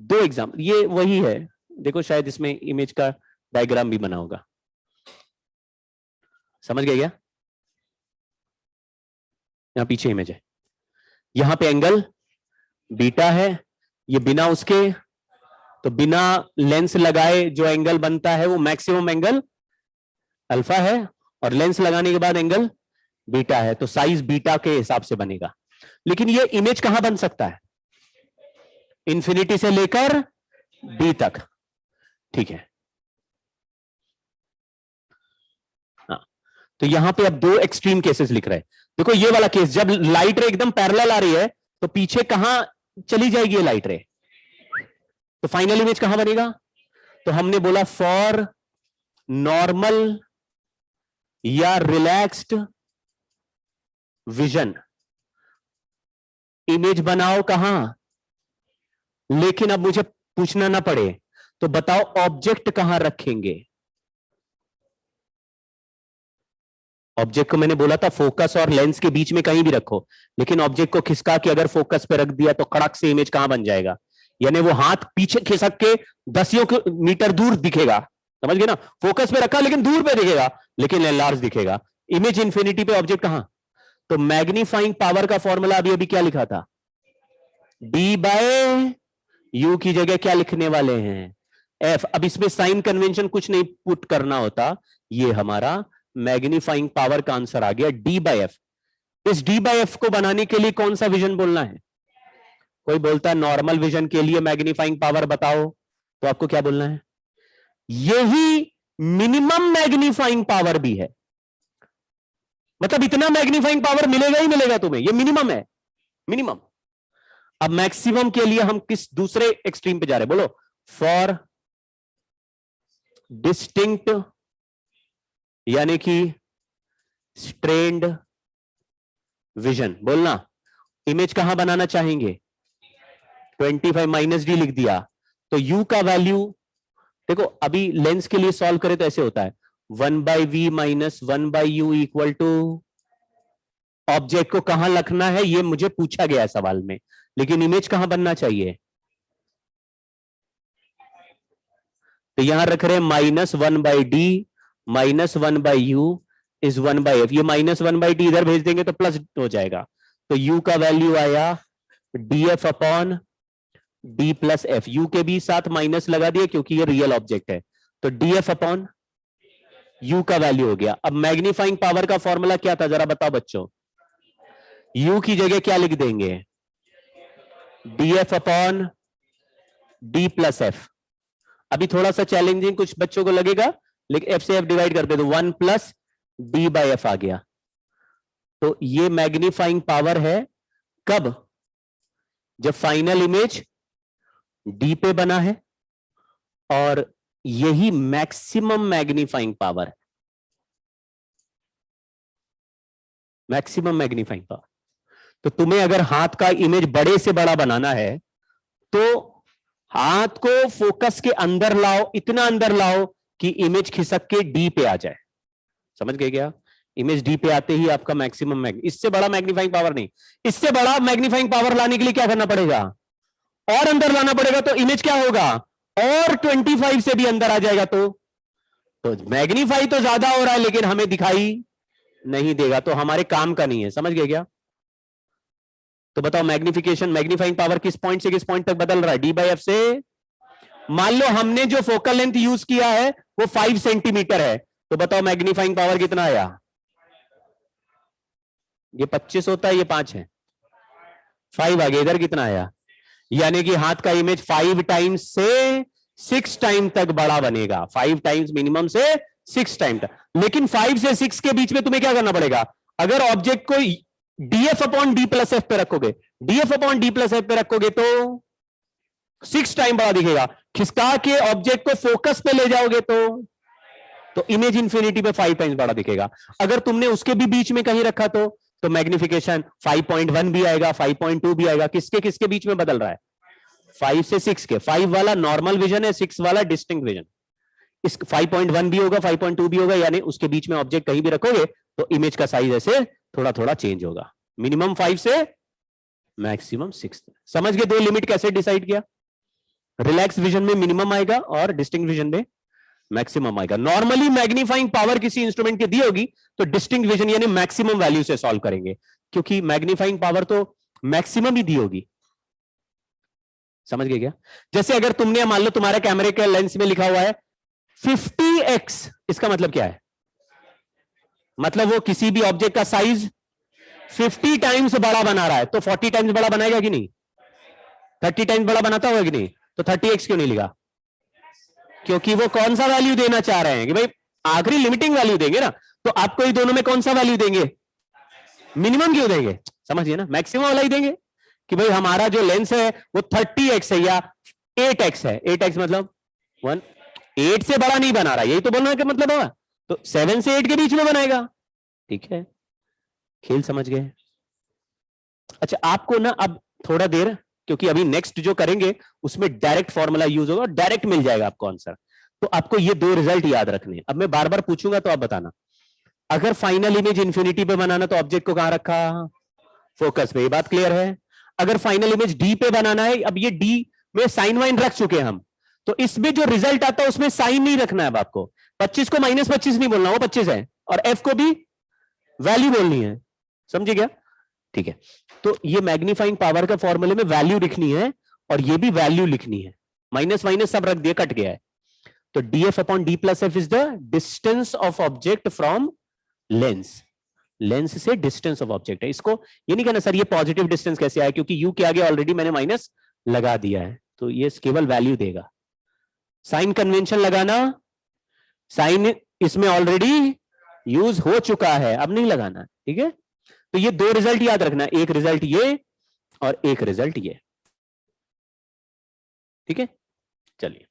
दो एग्जाम्पल, ये वही है, देखो शायद इसमें इमेज का डायग्राम भी बना होगा, समझ गए क्या? यहां पीछे इमेज है, यहां पे एंगल बीटा है, ये बिना उसके, तो बिना लेंस लगाए जो एंगल बनता है वो मैक्सिमम एंगल अल्फा है, और लेंस लगाने के बाद एंगल बीटा है, तो साइज बीटा के हिसाब से बनेगा। लेकिन ये इमेज कहां बन सकता है? इंफिनिटी से लेकर डी तक, ठीक है। हाँ, तो यहां पे अब दो एक्सट्रीम केसेस लिख रहे हैं। देखो ये वाला केस, जब लाइट रे एकदम पैरेलल आ रही है तो पीछे कहां चली जाएगी ये लाइट रे? तो फाइनल इमेज कहां बनेगा? तो हमने बोला फॉर नॉर्मल या रिलैक्स्ड विजन इमेज बनाओ कहां? लेकिन अब मुझे पूछना ना पड़े तो बताओ ऑब्जेक्ट कहां रखेंगे? ऑब्जेक्ट को मैंने बोला था फोकस और लेंस के बीच में कहीं भी रखो, लेकिन ऑब्जेक्ट को खिसका के अगर फोकस पे रख दिया तो कड़क से इमेज कहां बन जाएगा? यानी वो हाथ पीछे खिसक के 10 मीटर दूर दिखेगा, समझ गए ना, फोकस पे रखा लेकिन दूर पे दिखेगा, लेकिन लार्ज दिखेगा। इमेज इंफिनिटी पे ऑब्जेक्ट कहां, तो मैग्नीफाइंग पावर का फॉर्मूला अभी अभी क्या लिखा था, डी बाय यू की जगह क्या लिखने वाले हैं, एफ। अब इसमें साइन कन्वेंशन कुछ नहीं पुट करना होता, ये हमारा मैग्नीफाइंग पावर का आंसर आ गया डी बाय एफ। इस डी बाय एफ को बनाने के लिए कौन सा विजन बोलना है, कोई बोलता है नॉर्मल विजन के लिए मैग्नीफाइंग पावर बताओ, तो आपको क्या बोलना है, यही मिनिमम मैग्नीफाइंग पावर भी है, मतलब इतना मैग्नीफाइंग पावर मिलेगा ही मिलेगा तुम्हें, ये मिनिमम है, मिनिमम। अब मैक्सिमम के लिए हम किस दूसरे एक्सट्रीम पे जा रहे हैं, बोलो, फॉर डिस्टिंक्ट यानी कि स्ट्रेन्ड विजन, बोलना इमेज कहां बनाना चाहेंगे, 25 माइनस डी लिख दिया, तो u का वैल्यू देखो, अभी लेंस के लिए सॉल्व करें तो ऐसे होता है 1/v minus 1/u equal to, object को कहां रखना है ये मुझे पूछा गया है सवाल में, लेकिन इमेज कहां बनना चाहिए, तो यहां रख रहे हैं -1/d minus 1/u is 1/f, ये -1/d इधर भेज देंगे तो प्लस हो जाएगा, तो u का वैल्यू आया df upon d plus F, you के भी साथ माइनस लगा दिए क्योंकि ये रियल ऑब्जेक्ट है, तो df अपॉन u का वैल्यू हो गया। अब मैग्नीफाइंग पावर का फॉर्मूला क्या था जरा बताओ बच्चों, u की जगह क्या लिख देंगे, df upon d plus F. अभी थोड़ा सा चैलेंजिंग कुछ बच्चों को लगेगा, लेकिन f से f डिवाइड करते तो 1 प्लस d बाई एफ आ गया, तो ये मैग्नीफाइंग पावर है कब, जब फाइनल इमेज डी पे बना है, और यही मैक्सिमम मैग्नीफाइंग पावर है, मैक्सिमम मैग्नीफाइंग पावर। तो तुम्हें अगर हाथ का इमेज बड़े से बड़ा बनाना है तो हाथ को फोकस के अंदर लाओ, इतना अंदर लाओ कि इमेज खिसक के डी पे आ जाए, समझ गए क्या, इमेज डी पे आते ही आपका मैक्सिमम इससे बड़ा मैग्नीफाइंग पावर नहीं, इससे बड़ा मैग्नीफाइंग पावर लाने के लिए क्या करना पड़ेगा, और अंदर लाना पड़ेगा, तो इमेज क्या होगा, और 25 से भी अंदर आ जाएगा, तो मैग्नीफाई तो ज्यादा हो रहा है लेकिन हमें दिखाई नहीं देगा, तो हमारे काम का नहीं है, समझ गए क्या। तो बताओ मैग्निफिकेशन, मैग्नीफाइंग पावर किस पॉइंट से किस पॉइंट तक बदल रहा है, डी बाई एफ से, मान लो हमने जो फोकल लेंथ यूज किया है वो 5 सेंटीमीटर है, तो बताओ मैग्नीफाइंग पावर कितना आया, ये 25 होता है, ये 5 है, 5 आ गया, इधर कितना आया, यानी कि हाथ का इमेज 5 टाइम्स से 6 टाइम तक बड़ा बनेगा, 5 टाइम्स मिनिमम से 6 टाइम तक, लेकिन 5 से 6 के बीच में तुम्हें क्या करना पड़ेगा, अगर ऑब्जेक्ट को df upon D plus F पे रखोगे, df upon D plus F पे रखोगे तो 6 टाइम बड़ा दिखेगा, खिसका के ऑब्जेक्ट को फोकस पे ले जाओगे तो इमेज इंफिनिटी पे 5 टाइम्स बड़ा दिखेगा, अगर तुमने उसके भी बीच में कहीं रखा तो मैग्निफिकेशन 5.1 भी आएगा, 5.2 भी आएगा, किसके किसके बीच में बदल रहा है, 5 से 6 के, 5 वाला नॉर्मल विजन है, 6 वाला डिस्टिंक्ट विजन, इस 5.1 भी होगा, 5.2 भी होगा, यानी उसके बीच में ऑब्जेक्ट कहीं भी रखोगे तो इमेज का साइज ऐसे थोड़ा थोड़ा चेंज होगा, मिनिमम 5 से मैक्सिमम 6। समझ गए दो लिमिट कैसे डिसाइड किया, रिलैक्स विजन में मिनिमम आएगा और डिस्टिंक्ट विजन में मैक्सिमम आएगा। नॉर्मली मैग्नीफाइंग पावर किसी इंस्ट्रूमेंट की दी होगी तो डिस्टिंक्ट विजन यानी मैक्सिमम वैल्यू से सॉल्व करेंगे, क्योंकि मैग्नीफाइंग पावर तो मैक्सिमम ही दी होगी, समझ गए क्या। जैसे अगर तुमने मान लो तुम्हारे कैमरे के लेंस में लिखा हुआ है 50x, इसका मतलब क्या है, मतलब वो किसी भी ऑब्जेक्ट का साइज 50 टाइम्स बड़ा बना रहा है, तो 40 टाइम्स बड़ा बनाएगा कि नहीं, 30 टाइम्स बड़ा बनाता होगा कि नहीं, तो 30x क्यों नहीं लिखा, क्योंकि वो कौन सा वैल्यू देना चाह रहे हैं कि भाई आखिरी लिमिटिंग वैल्यू देंगे ना, तो आपको ये दोनों में कौन सा वैल्यू देंगे, मिनिमम क्यों देंगे, समझिए ना, मैक्सिमम वाला ही देंगे कि भाई हमारा जो लेंस है वो 30x है या 8x है, 8x मतलब 8 से बड़ा नहीं बना रहा, यही तो बोलना का मतलब होगा, तो 7 से 8 के बीच में बनाएगा, ठीक है, खेल समझ गए। अच्छा आपको ना अब थोड़ा देर, क्योंकि अभी नेक्स्ट जो करेंगे उसमें डायरेक्ट फॉर्मूला यूज होगा, डायरेक्ट मिल जाएगा आपको आंसर, तो आपको ये दो रिजल्ट याद रखने हैं। अब मैं बार बार पूछूंगा तो आप बताना, अगर फाइनल इमेज इंफिनिटी पे बनाना तो ऑब्जेक्ट को कहां रखा, फोकस पे, ये बात क्लियर है। अगर फाइनल इमेज डी पे बनाना है, अब ये डी में साइन वाइन रख चुके हैं हम, तो इसमें जो रिजल्ट आता है उसमें साइन नहीं रखना है अब आपको। 25 को -25 नहीं बोलना, वो 25 है, और एफ को भी वैल्यू बोलनी है, समझे क्या? ठीक है, तो ये मैग्नीफाइंग पावर का फॉर्मूले में वैल्यू लिखनी है और ये भी वैल्यू लिखनी है, माइनस माइनस सब रख दिया, कट गया है। तो df upon d plus F is the distance of object from lens, lens से डिस्टेंस ऑफ ऑब्जेक्ट है। इसको ये नहीं कहना सर ये पॉजिटिव डिस्टेंस कैसे आया, क्योंकि u के आगे ऑलरेडी मैंने माइनस लगा दिया है, तो ये केवल वैल्यू देगा। साइन कन्वेंशन लगाना, साइन इसमें ऑलरेडी यूज हो चुका है, अब नहीं लगाना, ठीक है। तो ये दो रिजल्ट याद रखना, एक रिजल्ट ये और एक रिजल्ट ये, ठीक है। चलिए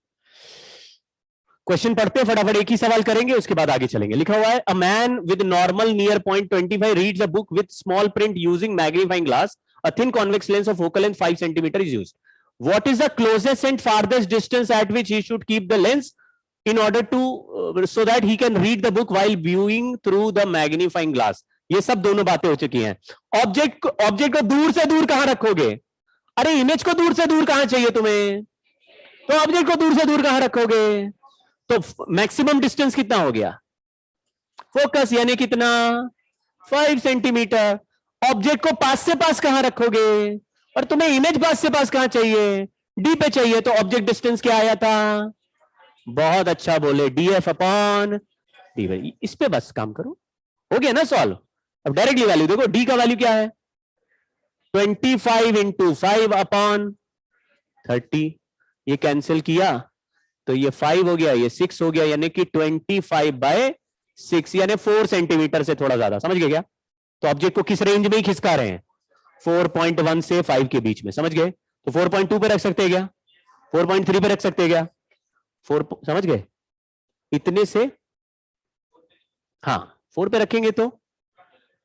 क्वेश्चन पढ़ते हैं फटाफट, एक ही सवाल करेंगे उसके बाद आगे चलेंगे। लिखा हुआ है a man with normal near point 25 reads a book with small print using magnifying glass, a thin convex lens of focal length 5 centimetre is used. What is the closest and farthest distance eight which he should keep the lens in order to so that he can read the book while viewing through the magnifying glass। ये सब दोनों बातें हो चुकी हैं। Object को दूर से दूर कहां रखोगे? अरे इमेज को दूर से दूर कहां चाहिए तुम्हें, तो ऑब्जेक्ट को दूर से दूर कहां रखोगे? तो मैक्सिमम डिस्टेंस कितना हो गया? फोकस यानी कितना? 5 सेंटीमीटर। ऑब्जेक्ट को पास से पास कहां रखोगे? और तुम्हें इमेज पास से पास कहां चाहिए? डी पे चाहिए, तो ऑब्जेक्ट डिस्टेंस क्या आया था? बहुत अच्छा बोले, df अपॉन dy। इस पे बस काम करो, हो गया ना सॉल्व। अब डायरेक्टली वैल्यू देखो, d का वैल्यू क्या है? 25 इंटू 5 अपॉन 30, ये कैंसिल किया तो ये 5 हो गया, ये 6 हो गया, यानी कि 25/6 यानी 4 सेंटीमीटर से थोड़ा ज्यादा, समझ गए क्या? तो ऑब्जेक्ट को किस रेंज में ही खिसका रहे हैं? 4.1 से 5 के बीच में, समझ गए? तो 4.2 पे रख सकते हैं क्या? 4.3 पे रख सकते हैं क्या? 4, समझ गए? इतने से, हाँ 4 पे रखेंगे तो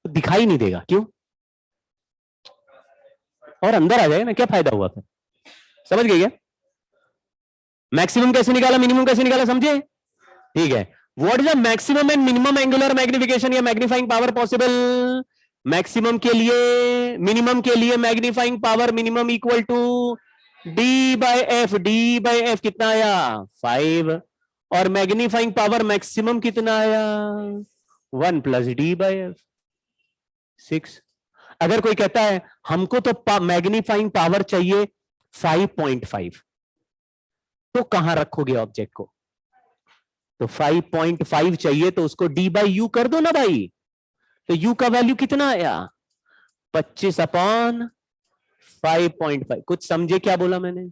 दिखाई नहीं देगा, क्यों? और अंदर आ जाएगा ना, क्या फायदा हुआ फिर? समझ गए क्या? मैक्सिमम कैसे निकाला, मिनिमम कैसे निकाला, समझे? ठीक है। What is the maximum and minimum angular magnification या मैग्नीफाइंग पावर पॉसिबल? मैक्सिमम के लिए, मिनिमम के लिए magnifying power minimum equal to d/f। d/f कितना आया? 5। और मैग्नीफाइंग पावर मैक्सिमम कितना आया? 1 + d/f 6। अगर कोई कहता है हमको तो मैग्नीफाइंग पावर चाहिए 5.5, तो कहां रखोगे ऑब्जेक्ट को? तो 5.5 चाहिए तो उसको d/u कर दो ना भाई। तो u का वैल्यू कितना आया? 25/5.5। कुछ समझे क्या बोला मैंने?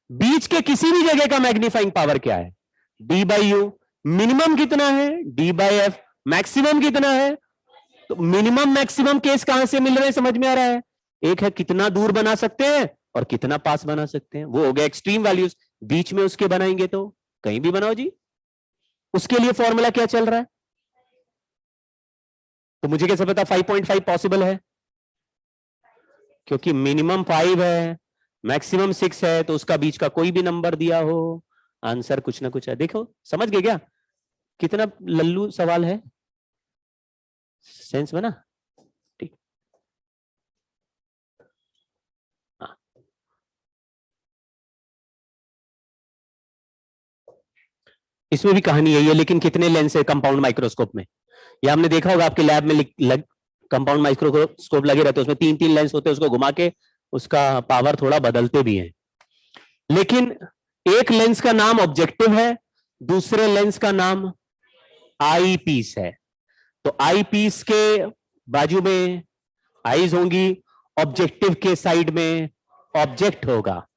बीच के किसी भी जगह का मैग्नीफाइंग पावर क्या है? d/u। मिनिमम कितना है? d/f। मैक्सिमम कितना है? तो मिनिमम मैक्सिमम केस कहां से मिल रहे हैं, समझ में आ रहा है? एक है कितना दूर बना सकते हैं और कितना पास बना सकते हैं, वो हो गया एक्सट्रीम वैल्यूज। बीच में उसके बनाएंगे तो कहीं भी बनाओ जी। उसके लिए फॉर्मूला क्या चल रहा है? तो मुझे कैसे पता 5.5 पॉसिबल है? क्योंकि मिनिमम 5 है, मैक्सिमम 6 है, तो उसका बीच का कोई भी नंबर दिया हो, आंसर कुछ ना कुछ है। देखो समझ गए क्या? कितना लल्लू सवाल है, सेंस बना? ठीक। हाँ, इसमें भी कहानी यही है, लेकिन कितने लेंस है कंपाउंड माइक्रोस्कोप में? ये हमने देखा होगा आपके लैब में कंपाउंड माइक्रोस्कोप लगे रहते हैं, उसमें 3-3 लेंस होते हैं, उसको घुमा के उसका पावर थोड़ा बदलते भी हैं। लेकिन एक लेंस का नाम ऑब्जेक्टिव है, दूसरे लेंस का नाम आई पीस है। तो आई पीस के बाजू में आईज होंगी, ऑब्जेक्टिव के साइड में ऑब्जेक्ट होगा।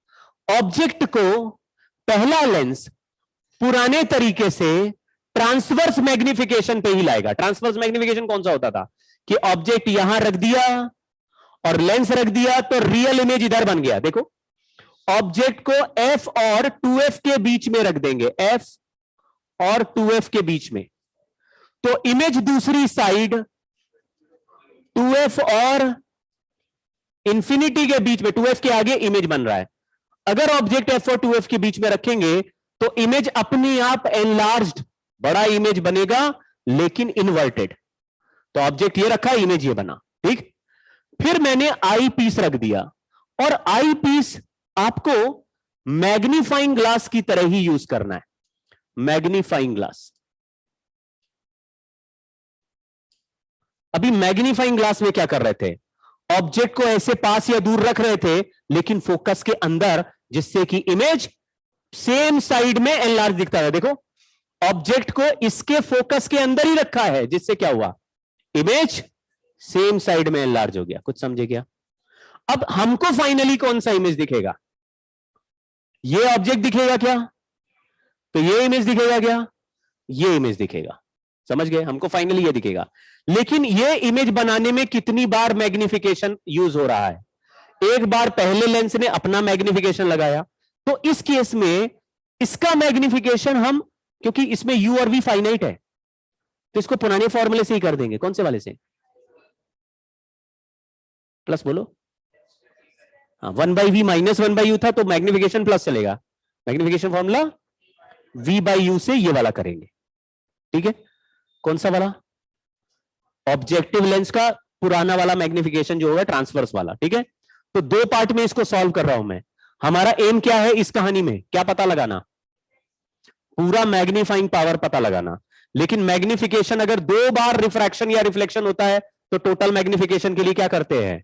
ऑब्जेक्ट को पहला लेंस पुराने तरीके से ट्रांसवर्स मैग्निफिकेशन पे ही लाएगा। ट्रांसवर्स मैग्निफिकेशन कौन सा होता था कि ऑब्जेक्ट यहां रख दिया और लेंस रख दिया तो रियल इमेज इधर बन गया। देखो ऑब्जेक्ट को f और 2f के बीच में रख देंगे, f और 2f के बीच में, तो इमेज दूसरी साइड 2f और इंफिनिटी के बीच में, 2f के आगे इमेज बन रहा है। अगर ऑब्जेक्ट f और 2f के बीच में रखेंगे तो इमेज अपने आप एनलार्ज्ड, बड़ा इमेज बनेगा लेकिन इन्वर्टेड। तो ऑब्जेक्ट ये रखा, इमेज ये बना, ठीक। फिर मैंने आई पीस रख दिया और आई पीस आपको मैग्नीफाइंग ग्लास की तरह ही यूज करना है, मैग्नीफाइंग ग्लास। अभी मैग्नीफाइंग ग्लास में क्या कर रहे थे, ऑब्जेक्ट को ऐसे पास या दूर रख रहे थे लेकिन फोकस के अंदर, जिससे कि इमेज सेम साइड में एनलार्ज दिखता है। देखो ऑब्जेक्ट को इसके फोकस के अंदर ही रखा है, जिससे क्या हुआ, इमेज सेम साइड में एनलार्ज हो गया। कुछ समझे क्या? अब हमको फाइनली कौन सा इमेज दिखेगा, ये ऑब्जेक्ट दिखेगा क्या, तो ये इमेज दिखेगा क्या, ये इमेज दिखेगा। समझ गए? हमको फाइनली ये दिखेगा। लेकिन ये इमेज बनाने में कितनी बार मैग्निफिकेशन यूज हो रहा है? एक बार पहले लेंस ने अपना मैग्निफिकेशन लगाया, तो इस केस में इसका मैग्निफिकेशन हम, क्योंकि इसमें u और v फाइनाइट है, तो इसको पुराने फॉर्मूले से ही कर देंगे। कौन से वाले से? प्लस बोलो। हाँ, 1/v माइनस 1/u था, तो मैग्निफिकेशन प्लस चलेगा। मैग्निफिकेशन फॉर्मूला v/u से ये वाला करेंगे। ठीक है? कौन सा वाला? ऑब्जेक्टिव लेंस का पुराना वाला मैग्निफिकेशन जो होगा, ट्रांसवर्स वाला। ठीक है? तो दो पार्ट में इसको सॉल्व कर रहा हूं मैं। हमारा एम क्या है इस कहानी में? क्या पता लगाना? पूरा मैग्नीफाइंग पावर पता लगाना। लेकिन मैग्निफिकेशन अगर दो बार रिफ्रैक्शन या रिफ्लेक्शन होता है, तो टोटल मैग्निफिकेशन के लिए क्या करते हैं?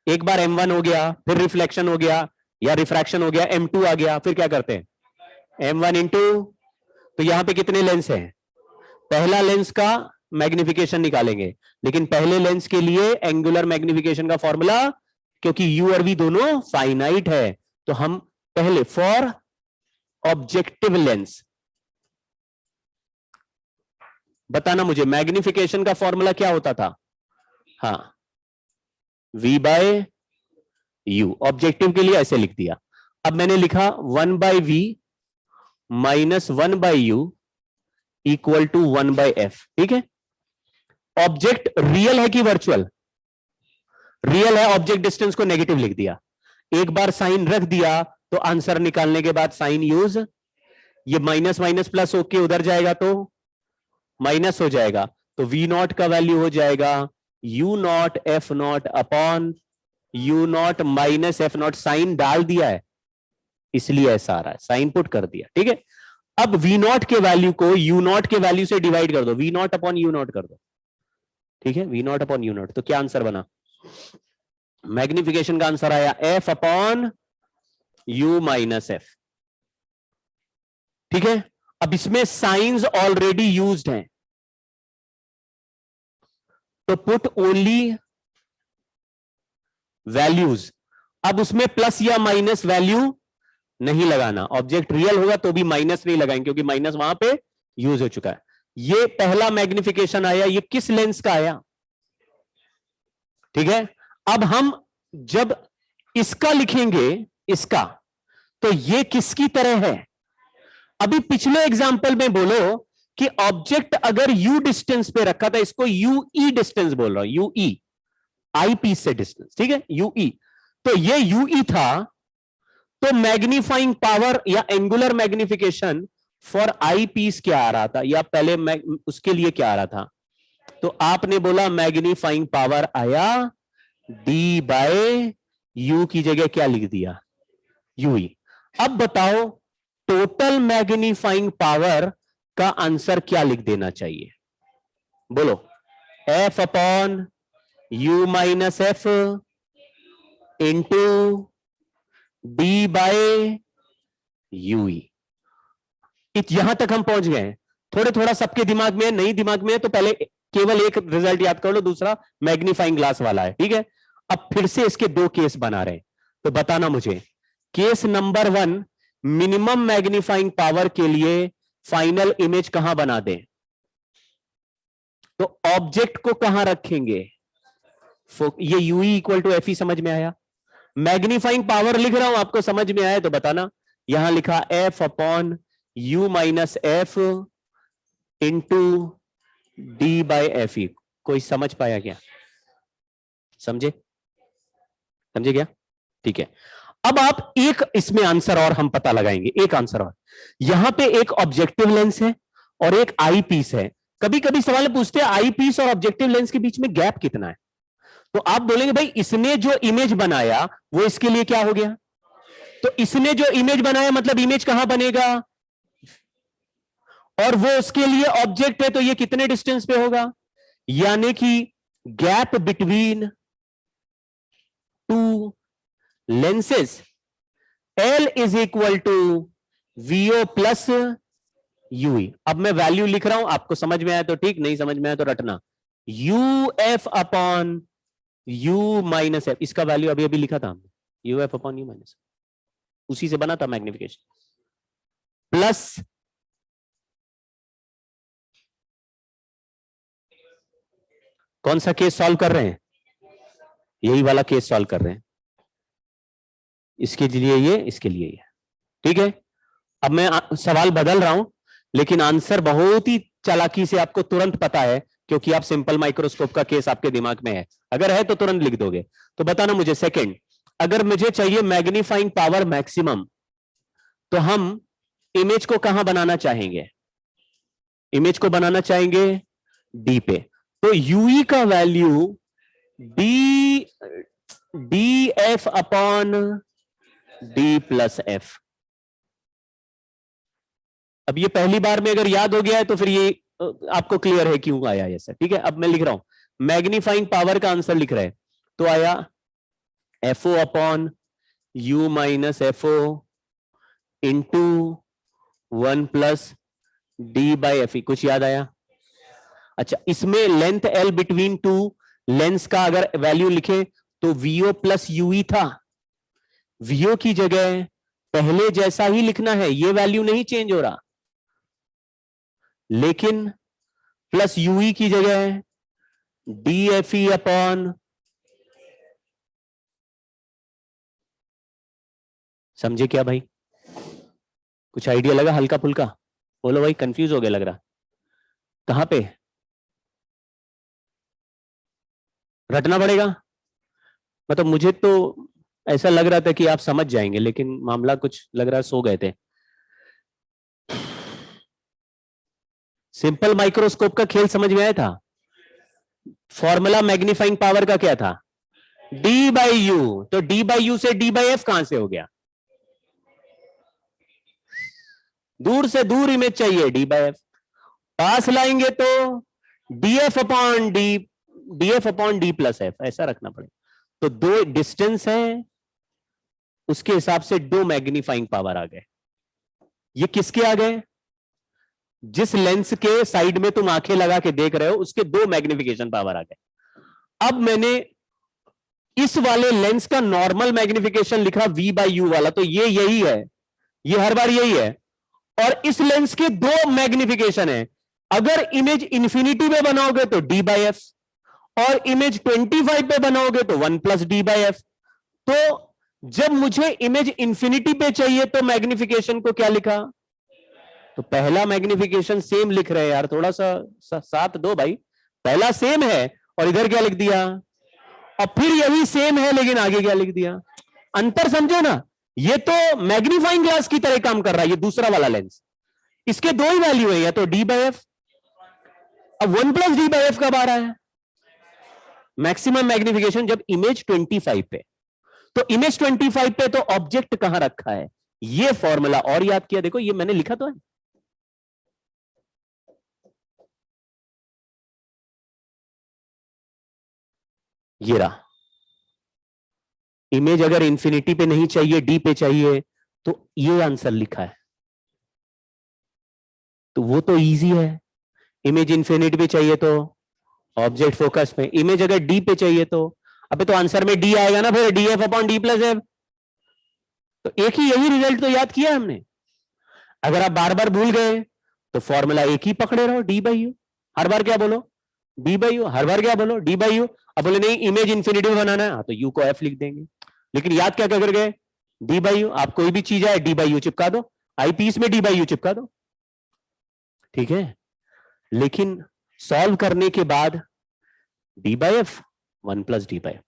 एक बार m1 हो गया, फिर रिफ्लेक्शन हो गया या रिफ्रैक्शन हो गया, m2 आ गया, फिर क्या करते हैं? m1 इंटू, तो यहां पे कितने लेंस हैं? पहला लेंस का मैग्निफिकेशन निकालेंगे, लेकिन पहले लेंस के लिए एंगुलर मैग्निफिकेशन का फॉर्मूला, क्योंकि u और v दोनों फाइनाइट है, तो हम पहले फॉर ऑब्जेक्टिव लेंस, बताना मुझे मैग्निफिकेशन का फॉर्मूला क्या होता था? हाँ, v/u। ऑब्जेक्टिव के लिए ऐसे लिख दिया। अब मैंने लिखा 1/v minus 1/u equal to 1/f। ठीक है? ऑब्जेक्ट रियल है कि वर्चुअल? रियल है। ऑब्जेक्ट डिस्टेंस को नेगेटिव लिख दिया, एक बार साइन रख दिया, तो आंसर निकालने के बाद साइन यूज, ये माइनस माइनस प्लस होके उधर जाएगा तो माइनस हो जाएगा, तो v नॉट का वैल्यू हो जाएगा u naught f naught upon u naught minus f naught. Sign डाल दिया है इसलिए ऐसा आ रहा है, साइन पुट कर दिया। ठीक है? अब v नॉट के वैल्यू को u नॉट के वैल्यू से डिवाइड कर दो, v not upon u not कर दो। ठीक है? v not upon u not, तो क्या आंसर बना? मैग्निफिकेशन का आंसर आया f upon u minus f। ठीक है? अब इसमें साइंस ऑलरेडी यूज्ड हैं, तो पुट ओनली वैल्यूज। अब उसमें प्लस या माइनस वैल्यू नहीं लगाना। ऑब्जेक्ट रियल होगा तो भी माइनस नहीं लगाएंगे, क्योंकि माइनस वहां पे यूज हो चुका है। ये पहला मैग्निफिकेशन आया, ये किस लेंस का आया? ठीक है? अब हम जब इसका लिखेंगे, इसका, तो ये किसकी तरह है? अभी पिछले एग्जाम्पल में बोलो कि ऑब्जेक्ट अगर u डिस्टेंस पे रखा था, इसको ue डिस्टेंस बोल रहा हूं, ue आई पीस से डिस्टेंस। ठीक है? ue, तो ये ue था, तो मैग्नीफाइंग पावर या angular magnification for eyepiece क्या आ रहा था, या पहले उसके लिए क्या आ रहा था? तो आपने बोला मैग्नीफाइंग पावर आया d/u की जगह क्या लिख दिया? ue। अब बताओ टोटल मैग्नीफाइंग पावर का आंसर क्या लिख देना चाहिए? बोलो, f upon u minus f into d/ue। यहां तक हम पहुंच गए हैं। थोड़े थोड़ा सबके दिमाग में है, नहीं दिमाग में है तो पहले केवल एक रिजल्ट याद कर लो, दूसरा मैग्नीफाइंग ग्लास वाला है। ठीक है? अब फिर से इसके दो केस बना रहे हैं, तो बताना मुझे case number 1, minimum magnifying power के लिए फाइनल इमेज कहां बना दें? तो ऑब्जेक्ट को कहां रखेंगे? ये ue इक्वल टू एफ समझ में आया? मैग्नीफाइंग पावर लिख रहा हूं, आपको समझ में आया तो बताना। यहां लिखा f upon u minus F into d/fe। कोई समझ पाया क्या? समझे? समझे क्या? ठीक है। अब आप एक इसमें आंसर और हम पता लगाएंगे, एक आंसर और। यहां पे एक ऑब्जेक्टिव लेंस है और एक आई पीस है। कभी कभी सवाल पूछते हैं आई पीस और ऑब्जेक्टिव लेंस के बीच में गैप कितना है, तो आप बोलेंगे भाई इसने जो इमेज बनाया वो इसके लिए क्या हो गया? तो इसने जो इमेज बनाया मतलब इमेज कहां बनेगा, और वो उसके लिए ऑब्जेक्ट है, तो ये कितने डिस्टेंस पे होगा, यानी कि gap between two lenses L is equal to VO plus UE। अब मैं वैल्यू लिख रहा हूं, आपको समझ में आया तो ठीक, नहीं समझ में आया तो रटना। UF upon U minus F, इसका वैल्यू अभी अभी लिखा था हमने, UF अपॉन U माइनस, उसी से बना था मैग्निफिकेशन, प्लस कौन सा केस सॉल्व कर रहे हैं, यही वाला केस सॉल्व कर रहे हैं, इसके लिए ये, इसके लिए ये, ठीक है। अब मैं सवाल बदल रहा हूं, लेकिन आंसर बहुत ही चालाकी से आपको तुरंत पता है, क्योंकि आप सिंपल माइक्रोस्कोप का केस आपके दिमाग में है, अगर है तो तुरंत लिख दोगे। तो बताना मुझे, सेकंड, अगर मुझे चाहिए मैग्नीफाइंग पावर मैक्सिमम, तो हम इमेज को कहां बनाना चाहेंगे, इमेज को बनाना चाहेंगे डी पे, तो यूई का value D F upon D plus F. अब ये पहली बार में अगर याद हो गया है तो फिर ये आपको क्लियर है क्यों आया ऐसा, ठीक है। अब मैं लिख रहा हूं मैग्नीफाइंग पावर का आंसर लिख रहा है, तो आया FO upon U minus FO into 1 plus D by F E, कुछ याद आया। अच्छा, इसमें length L between two lens का अगर वैल्यू लिखे तो वीओ प्लस यूई था, वीओ की जगह पहले जैसा ही लिखना है, ये वैल्यू नहीं चेंज हो रहा, लेकिन प्लस यूई की जगह डी एफ ई अपॉन, समझे क्या भाई, कुछ आइडिया लगा हल्का फुल्का, बोलो भाई, कंफ्यूज हो गया लग रहा, कहां पे रटना पड़ेगा। मतलब मुझे तो ऐसा लग रहा था कि आप समझ जाएंगे, लेकिन मामला कुछ लग रहा है सो गए थे। सिंपल माइक्रोस्कोप का खेल समझ में आया था, फॉर्मूला मैग्नीफाइंग पावर का क्या था, डी बाई यू, तो डी बाई यू से डी बाई एफ कहां से हो गया, दूर से दूर इमेज चाहिए डी बाई एफ, पास लाएंगे तो D F upon D plus F, ऐसा रखना पड़ेगा। तो दो डिस्टेंस है, उसके हिसाब से दो मैग्नीफाइंग पावर आ गए। ये किसके आ गए, जिस लेंस के साइड में तुम आंखें लगा के देख रहे हो उसके दो मैग्निफिकेशन पावर आ गए। अब मैंने इस वाले लेंस का नॉर्मल मैग्निफिकेशन लिखा V बाई यू वाला, तो ये यही है, ये हर बार यही है, और इस लेंस के दो मैग्निफिकेशन है। अगर इमेज इंफिनिटी पे बनाओगे तो डी बाई एफ, और इमेज 25 पे बनाओगे तो 1 प्लस डी बाई एफ। तो जब मुझे इमेज इंफिनिटी पे चाहिए तो मैग्निफिकेशन को क्या लिखा, तो पहला मैग्निफिकेशन सेम लिख रहे हैं यार, थोड़ा सा साथ दो भाई, पहला सेम है और इधर क्या लिख दिया, और फिर यही सेम है लेकिन आगे क्या लिख दिया, अंतर समझो ना। ये तो मैग्नीफाइंग ग्लास की तरह काम कर रहा है, ये दूसरा वाला लेंस, इसके दो ही वैल्यू है, या तो डी बाई एफ, अब 1 प्लस डी बाई एफ कब आ रहा है, मैक्सिमम मैग्निफिकेशन जब इमेज 25 पे, तो इमेज 25 पे तो ऑब्जेक्ट कहां रखा है, ये फॉर्मूला और याद किया, देखो ये मैंने लिखा तो है, ये रहा। इमेज अगर इंफिनिटी पे नहीं चाहिए, डी पे चाहिए, तो ये आंसर लिखा है, तो वो तो इजी है। इमेज इंफिनिटी पे चाहिए तो ऑब्जेक्ट फोकस में, इमेज अगर डी पे चाहिए तो अबे तो आंसर में डी आएगा ना, फिर D F upon D plus F, तो एक ही यही रिजल्ट तो याद किया हमने। अगर आप बार बार भूल गए तो फॉर्मूला एक ही पकड़े रहो, डी बाई यू, हर बार क्या बोलो डी बाई यू, हर बार क्या बोलो डी बाई यू। अब बोले नहीं इमेज इंफिनिटी में बनाना है, तो यू को एफ लिख देंगे, लेकिन याद क्या कर गए, डी बाई यू। आप कोई भी चीज है डी बाई यू चिपका दो, आईपीस में डी बाई यू चिपका दो, ठीक है। लेकिन सॉल्व करने के बाद D by F 1 plus D by F,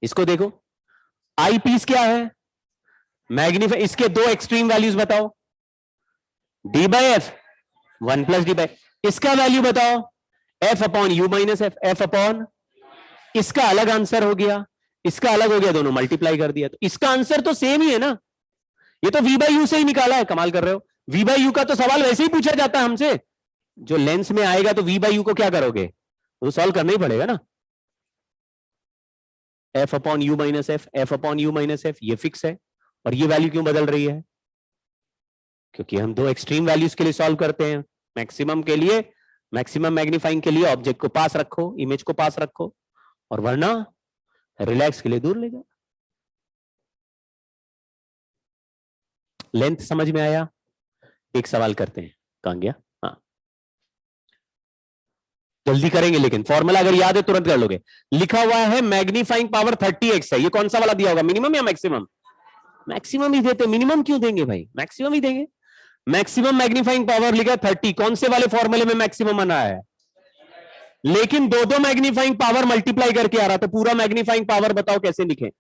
इसको देखो आई पीस क्या है, मैग्नीफाई, इसके दो एक्सट्रीम वैल्यूज बताओ, D by F 1 plus D by, इसका वैल्यू बताओ F upon U minus F, F upon, इसका अलग आंसर हो गया, इसका अलग हो गया, दोनों मल्टीप्लाई कर दिया, तो इसका आंसर तो सेम ही है ना, ये तो v बाई यू से ही निकाला है, कमाल कर रहे हो। v बाई यू का तो सवाल वैसे ही पूछा जाता है हमसे, जो लेंस में आएगा तो v बाई यू को क्या करोगे, वो सॉल्व करना ही पड़ेगा ना। F upon U minus F, F upon U minus F, ये फिक्स है। और ये वैल्यू क्यों बदल रही है, क्योंकि हम दो एक्सट्रीम वैल्यूज के लिए सॉल्व करते हैं। मैक्सिमम के लिए, मैक्सिमम मैग्नीफाइंग के लिए ऑब्जेक्ट को पास रखो, इमेज को पास रखो, और वरना रिलैक्स के लिए दूर ले जाओ। लेंथ समझ में आया। एक सवाल करते हैं, कहां गया, हाँ जल्दी करेंगे, लेकिन फॉर्मूला अगर याद है तुरंत कर लोगे। लिखा हुआ है मैग्नीफाइंग पावर 30x है, ये कौन सा वाला दिया होगा, मिनिमम या मैक्सिमम? मैक्सिमम ही देते, मिनिमम क्यों देंगे भाई, मैक्सिमम ही देंगे। मैक्सिमम मैग्नीफाइंग पावर लिखा 30, कौन से वाले फॉर्मूले में मैक्सिमम आना है, लेकिन दो मैग्नीफाइंग पावर मल्टीप्लाई करके आ रहा, तो पूरा मैग्नीफाइंग पावर बताओ कैसे लिखें।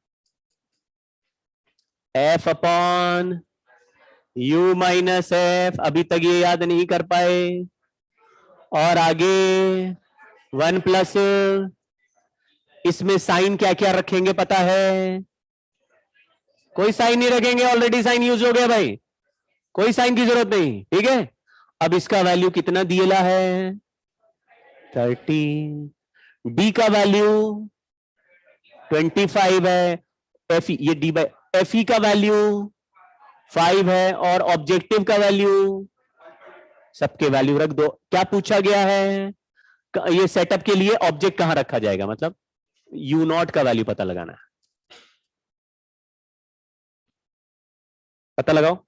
F upon U minus F, अभी तक ये याद नहीं कर पाए, और आगे 1 प्लस, इसमें साइन क्या क्या रखेंगे पता है, कोई साइन नहीं रखेंगे, ऑलरेडी साइन यूज हो गया भाई, कोई साइन की जरूरत नहीं, ठीक है। अब इसका वैल्यू कितना दिएला है, 30, डी का वैल्यू 25 है, एफ ये डी बाई एफ ई का वैल्यू 5 है, और ऑब्जेक्टिव का वैल्यू, सबके वैल्यू रख दो। क्या पूछा गया है, ये सेटअप के लिए ऑब्जेक्ट कहां रखा जाएगा, मतलब यू नॉट का वैल्यू पता लगाना है, पता लगाओ।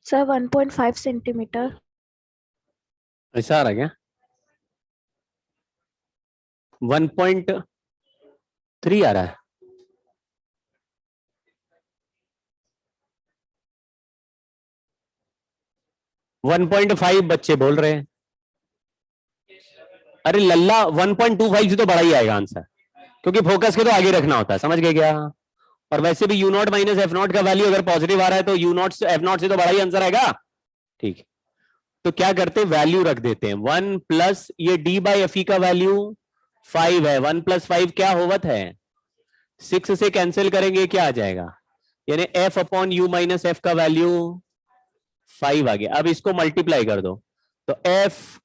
Sir 1.5 centimetre. ऐसा आ रहा है क्या, 1.3 आ रहा है, 1.5 बच्चे बोल रहे हैं। अरे लल्ला 1.25 से तो बड़ा ही आएगा आंसर, क्योंकि फोकस के तो आगे रखना होता है, समझ गए क्या। और वैसे भी you naught minus F not का वैल्यू अगर पॉजिटिव आ रहा है तो यू नॉट से एफ नॉट से तो बड़ा ही आंसर आएगा, ठीक है। तो क्या करते हैं, वैल्यू रख देते हैं, 1 प्लस ये डी बाई एफ ई का वैल्यू 5 है, 1 प्लस 5 क्या होवत है, 6 से कैंसिल करेंगे क्या आ जाएगा, यानी F upon U minus F का वैल्यू 5 आ गया। अब इसको मल्टीप्लाई कर दो, तो F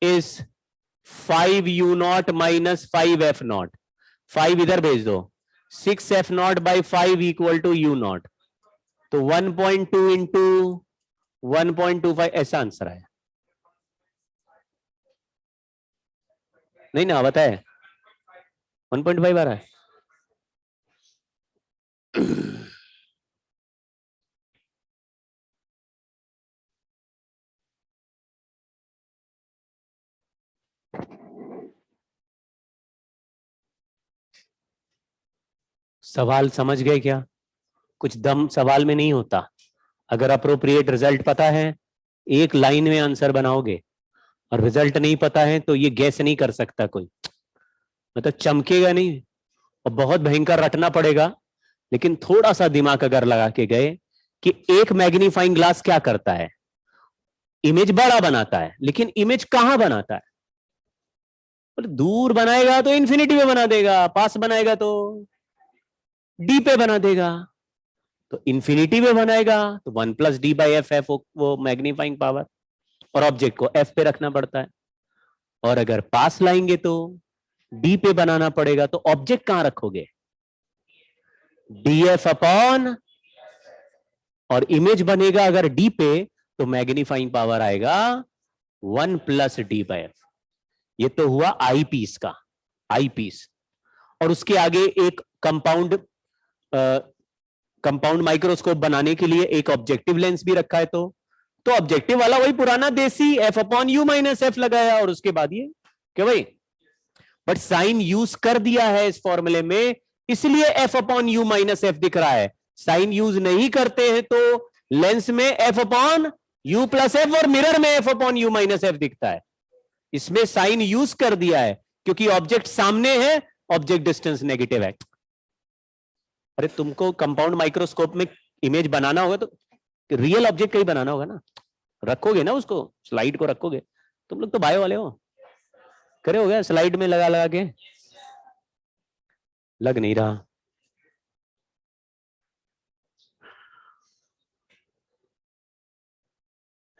is 5 U naught minus 5 F naught, 5 इधर भेज दो, 6 F naught by 5 equal to U naught, तो 1.2 इंटू 1.25 ऐसा आंसर आया। नहीं ना बताए, 1.5 आ रहा है। सवाल समझ गए क्या, कुछ दम सवाल में नहीं होता। अगर अप्रोप्रिएट रिजल्ट पता है, एक लाइन में आंसर बनाओगे, और रिजल्ट नहीं पता है तो ये गैस नहीं कर सकता कोई, मतलब चमकेगा नहीं, और बहुत भयंकर रटना पड़ेगा। लेकिन थोड़ा सा दिमाग अगर लगा के गए कि एक मैग्नीफाइंग ग्लास क्या करता है, इमेज बड़ा बनाता है, लेकिन इमेज कहां बनाता है, बोले दूर बनाएगा तो इन्फिनिटी में बना देगा, पास बनाएगा तो डी पे बना देगा, तो इन्फिनिटी में बनाएगा तो 1 plus D by F F वो मैग्नीफाइंग पावर, और ऑब्जेक्ट को एफ पे रखना पड़ता है। और अगर पास लाएंगे तो डी पे बनाना पड़ेगा, तो ऑब्जेक्ट कहां रखोगे, df अपॉन, और इमेज बनेगा अगर d पे तो मैग्नीफाइंग पावर आएगा 1 प्लस डी बाई एफ। ये तो हुआ आई पीस का, आई पीस। और उसके आगे एक कंपाउंड माइक्रोस्कोप बनाने के लिए एक ऑब्जेक्टिव लेंस भी रखा है, तो ऑब्जेक्टिव वाला वही पुराना देसी F upon U minus F लगाया, और उसके बाद ये क्या भाई, बट साइन यूज कर दिया है इस फॉर्मूले में, इसलिए F upon U minus F दिख रहा है। साइन यूज नहीं करते हैं तो लेंस में F upon U plus F और मिरर में F upon U minus F दिखता है। इसमें साइन यूज कर दिया है क्योंकि ऑब्जेक्ट सामने है, ऑब्जेक्ट डिस्टेंस नेगेटिव है। अरे तुमको कंपाउंड माइक्रोस्कोप में इमेज बनाना होगा तो रियल ऑब्जेक्ट का ही बनाना होगा ना, रखोगे ना उसको, स्लाइड को रखोगे। तुम लोग तो बायो वाले हो, करे हो गया स्लाइड में लगा लगा के, लग नहीं रहा।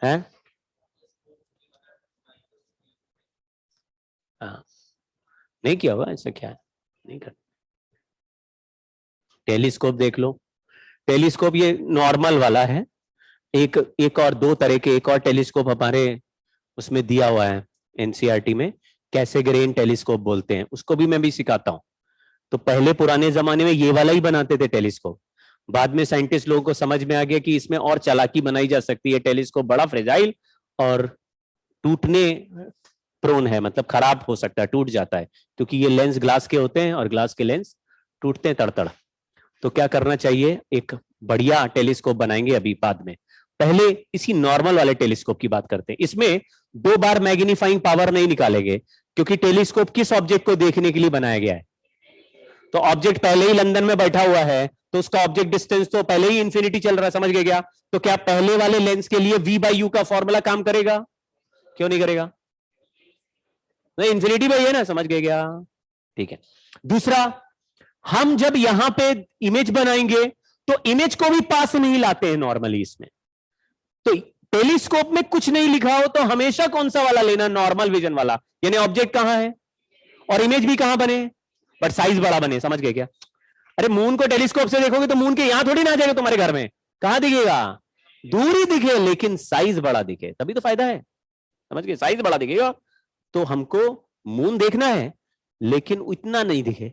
है हाँ, नहीं किया होगा ऐसा, क्या है नहीं कर। टेलीस्कोप देख लो, टेलीस्कोप ये नॉर्मल वाला है। एक और दो तरह के एक और टेलीस्कोप हमारे उसमें दिया हुआ है एनसीईआरटी में, कैसेग्रेन टेलीस्कोप बोलते हैं, उसको भी मैं भी सिखाता हूं। तो पहले पुराने जमाने में ये वाला ही बनाते थे टेलीस्कोप, बाद में साइंटिस्ट लोगों को समझ में आ गया कि इसमें और चालाकी बनाई जा सकती है। टेलीस्कोप बड़ा फ्रेजाइल और टूटने प्रोन है, मतलब खराब हो सकता है, टूट जाता है, क्योंकि ये लेंस ग्लास के होते हैं और ग्लास के लेंस टूटते हैं तड़तड़। तो क्या करना चाहिए, एक बढ़िया टेलीस्कोप बनाएंगे अभी बाद में। पहले इसी नॉर्मल वाले टेलीस्कोप की बात करते हैं। इसमें 2 बार मैग्नीफाइंग पावर नहीं निकालेंगे क्योंकि टेलीस्कोप किस ऑब्जेक्ट को देखने के लिए बनाया गया है। तो ऑब्जेक्ट पहले ही लंदन में बैठा हुआ है तो उसका ऑब्जेक्ट डिस्टेंस तो पहले ही इंफिनिटी चल रहा है, समझ गए क्या? तो क्या पहले वाले लेंस के लिए v बाई यू का फॉर्मूला काम करेगा? क्यों नहीं करेगा? नहीं, इंफिनिटी बाई है ना, समझ गए क्या? ठीक है। दूसरा, हम जब यहां पे इमेज बनाएंगे तो इमेज को भी पास नहीं लाते हैं नॉर्मली इसमें। तो टेलीस्कोप में कुछ नहीं लिखा हो तो हमेशा कौन सा वाला लेना, नॉर्मल विजन वाला, यानी ऑब्जेक्ट कहां है और इमेज भी कहां बने, बट साइज बड़ा बने, समझ गए क्या? अरे मून को टेलीस्कोप से देखोगे तो मून के यहां थोड़ी ना आ जाएगा तुम्हारे घर में, कहां दिखेगा? दूर ही दिखे, लेकिन साइज बड़ा दिखे, तभी तो फायदा है, समझ गए? साइज बड़ा दिखेगा। तो हमको मून देखना है लेकिन इतना नहीं दिखे,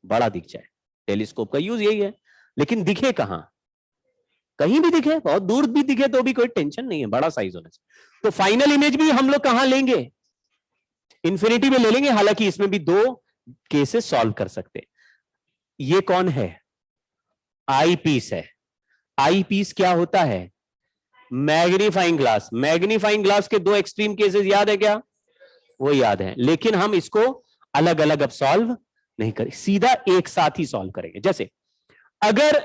बड़ा दिख जाए। टेलीस्कोप का यूज यही है, लेकिन दिखे कहां? कहीं भी दिखे, बहुत दूर भी दिखे तो भी कोई टेंशन नहीं है, बड़ा साइज होने से। तो फाइनल इमेज भी हम लोग कहां लेंगे? इंफिनिटी में ले लेंगे। हालांकि इसमें भी 2 केसेस सॉल्व कर सकते हैं। ये कौन है? आई पीस है। आई पीस क्या होता है? Magnifying glass. मैग्नीफाइंग ग्लास के 2 एक्सट्रीम केसेस याद है क्या? वो याद है, लेकिन हम इसको अलग अलग अब सॉल्व नहीं करें, सीधा एक साथ ही सॉल्व करेंगे। जैसे अगर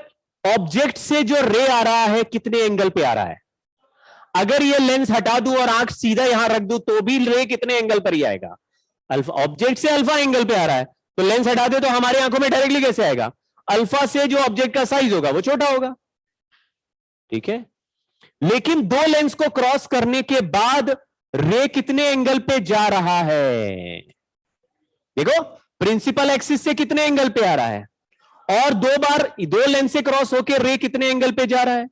ऑब्जेक्ट से जो रे आ रहा है कितने एंगल पे आ रहा है, अगर ये लेंस हटा दूं और आंख सीधा यहां रख दूं तो भी रे कितने एंगल पर ही आएगा? अल्फा। ऑब्जेक्ट से अल्फा एंगल पे आ रहा है तो लेंस हटा दे तो हमारी आंखों में डायरेक्टली कैसे आएगा? अल्फा से जो ऑब्जेक्ट का साइज होगा वो छोटा होगा, ठीक है। लेकिन 2 लेंस को क्रॉस करने के बाद रे कितने एंगल पे जा रहा है? देखो, प्रिंसिपल एक्सिस से कितने एंगल पे आ रहा है, और 2 बार 2 लेंस से क्रॉस होकर रे कितने एंगल पे जा रहा है।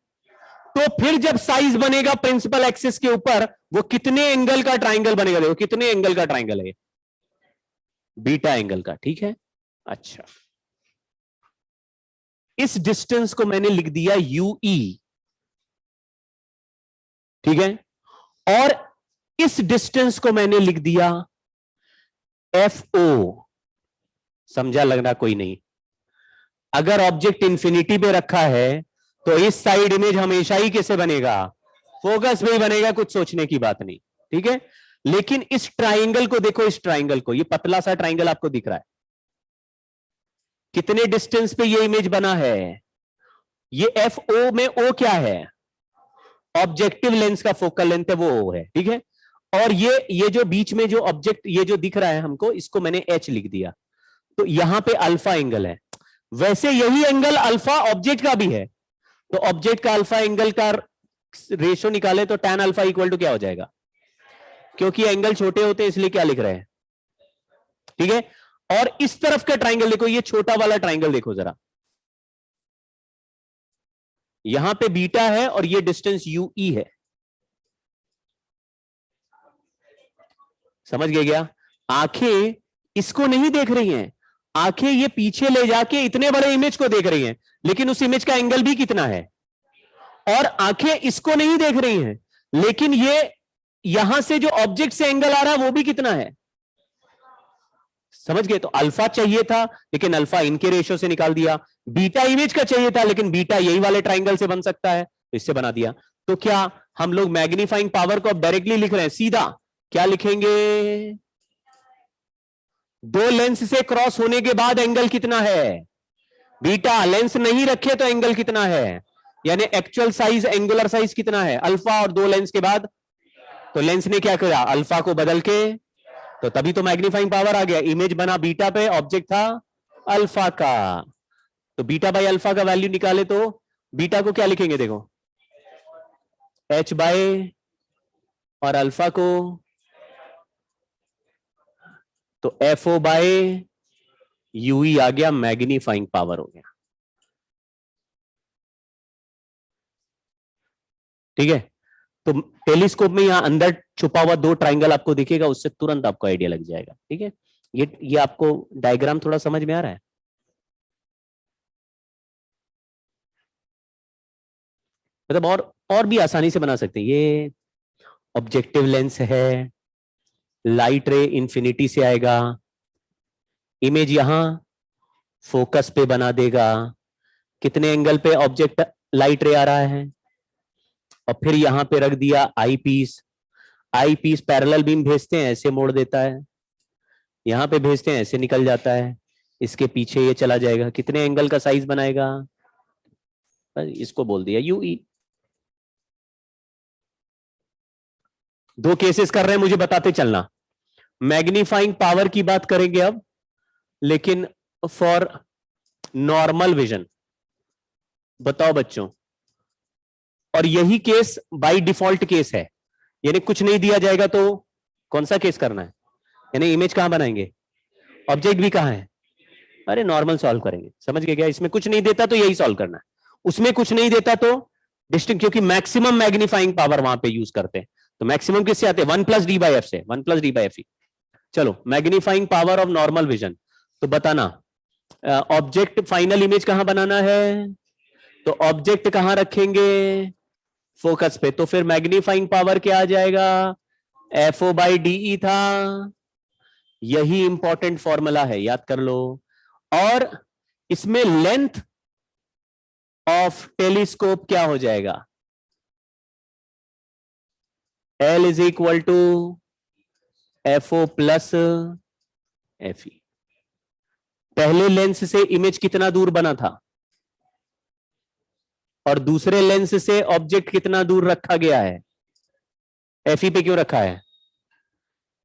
तो फिर जब साइज बनेगा प्रिंसिपल एक्सिस के ऊपर, वो कितने एंगल का ट्राइंगल बनेगा? देखो कितने एंगल का ट्राइंगल है, बीटा एंगल का, ठीक है। अच्छा, इस डिस्टेंस को मैंने लिख दिया यूई, ठीक है, और इस डिस्टेंस को मैंने लिख दिया एफ ओ। समझा लगना कोई नहीं? अगर ऑब्जेक्ट इंफिनिटी पे रखा है तो इस साइड इमेज हमेशा ही कैसे बनेगा? फोकस में ही बनेगा, कुछ सोचने की बात नहीं, ठीक है। लेकिन इस ट्राइंगल को देखो, इस ट्राइंगल को, ये पतला सा ट्राइंगल आपको दिख रहा है, कितने डिस्टेंस पे ये इमेज बना है? ये एफ ओ में ओ क्या है? ऑब्जेक्टिव लेंस का फोकल लेंथ है, वो ओ है, ठीक है। और ये जो बीच में जो ऑब्जेक्ट ये जो दिख रहा है हमको, इसको मैंने एच लिख दिया, तो यहां पे अल्फा एंगल है। वैसे यही एंगल अल्फा ऑब्जेक्ट का भी है, तो ऑब्जेक्ट का अल्फा एंगल का रेशो निकाले तो tan अल्फा इक्वल टू क्या हो जाएगा? क्योंकि एंगल छोटे होते हैं इसलिए क्या लिख रहे हैं, ठीक है। और इस तरफ का ट्राइंगल देखो, ये छोटा वाला ट्राइंगल देखो जरा, यहां पे बीटा है और ये डिस्टेंस यूई है। समझ गए क्या? आंखें इसको नहीं देख रही हैं, आंखें ये पीछे ले जाके इतने बड़े इमेज को देख रही हैं, लेकिन उस इमेज का एंगल भी कितना है। और आंखें इसको नहीं देख रही हैं, लेकिन ये यहां से जो ऑब्जेक्ट से एंगल आ रहा है वो भी कितना है। समझ गए? तो अल्फा चाहिए था लेकिन अल्फा इनके रेशियो से निकाल दिया। बीटा इमेज का चाहिए था लेकिन बीटा यही वाले ट्राइंगल से बन सकता है, तो इससे बना दिया। तो क्या हम लोग मैग्नीफाइंग पावर को अब डायरेक्टली लिख रहे हैं? सीधा क्या लिखेंगे? दो लेंस से क्रॉस होने के बाद एंगल कितना है बीटा। लेंस नहीं रखे तो एंगल कितना है, यानी एक्चुअल साइज, एंगुलर साइज कितना है अल्फा, और दो लेंस के बाद। तो लेंस ने क्या किया, अल्फा को बदल के, तो तभी तो मैग्नीफाइंग पावर आ गया। इमेज बना बीटा पे, ऑब्जेक्ट था अल्फा का, तो बीटा बाई अल्फा का वैल्यू निकाले तो बीटा को क्या लिखेंगे, देखो एच बाय, और अल्फा को तो एफ ओ बाय यूई आ गया, मैग्नीफाइंग पावर हो गया। ठीक है, तो टेलीस्कोप में यहां अंदर छुपा हुआ दो ट्राइंगल आपको दिखेगा, उससे तुरंत आपको आइडिया लग जाएगा। ठीक है, ये आपको डायग्राम थोड़ा समझ में आ रहा है? मतलब और भी आसानी से बना सकते हैं। ये ऑब्जेक्टिव लेंस है, लाइट रे इंफिनिटी से आएगा, इमेज यहां फोकस पे बना देगा, कितने एंगल पे ऑब्जेक्ट लाइट रे आ रहा है, और फिर यहां पे रख दिया आई पीस। आई पीस पैरेलल बीम भेजते हैं, ऐसे मोड़ देता है, यहां पे भेजते हैं, ऐसे निकल जाता है, इसके पीछे ये चला जाएगा, कितने एंगल का साइज बनाएगा, इसको बोल दिया यूई। दो केसेस कर रहे हैं, मुझे बताते चलना। मैग्नीफाइंग पावर की बात करेंगे अब, लेकिन फॉर नॉर्मल विजन। बताओ बच्चों, और यही केस बाय डिफॉल्ट केस है, यानी कुछ नहीं दिया जाएगा तो कौन सा केस करना है, यानी इमेज कहां बनाएंगे, ऑब्जेक्ट भी कहां है, अरे नॉर्मल सॉल्व करेंगे। समझ गए क्या? इसमें कुछ नहीं देता तो यही सॉल्व करना है, उसमें कुछ नहीं देता तो डिस्टिंक्ट, क्योंकि मैक्सिमम मैग्नीफाइंग पावर वहां पे यूज करते हैं। तो मैक्सिमम किससे आते हैं, 1+d/f से, 1+d/f। चलो, magnifying power of normal vision, तो बताना ऑब्जेक्ट फाइनल इमेज कहां बनाना है, तो ऑब्जेक्ट कहां रखेंगे, फोकस पे, तो फिर मैग्नीफाइंग पावर क्या आ जाएगा, FO/DE था। यही इंपॉर्टेंट फॉर्मूला है, याद कर लो। और इसमें लेंथ ऑफ टेलीस्कोप क्या हो जाएगा, L is equal to FO plus FE। पहले लेंस से इमेज कितना दूर बना था, और दूसरे लेंस से ऑब्जेक्ट कितना दूर रखा गया है, FE पे क्यों रखा है,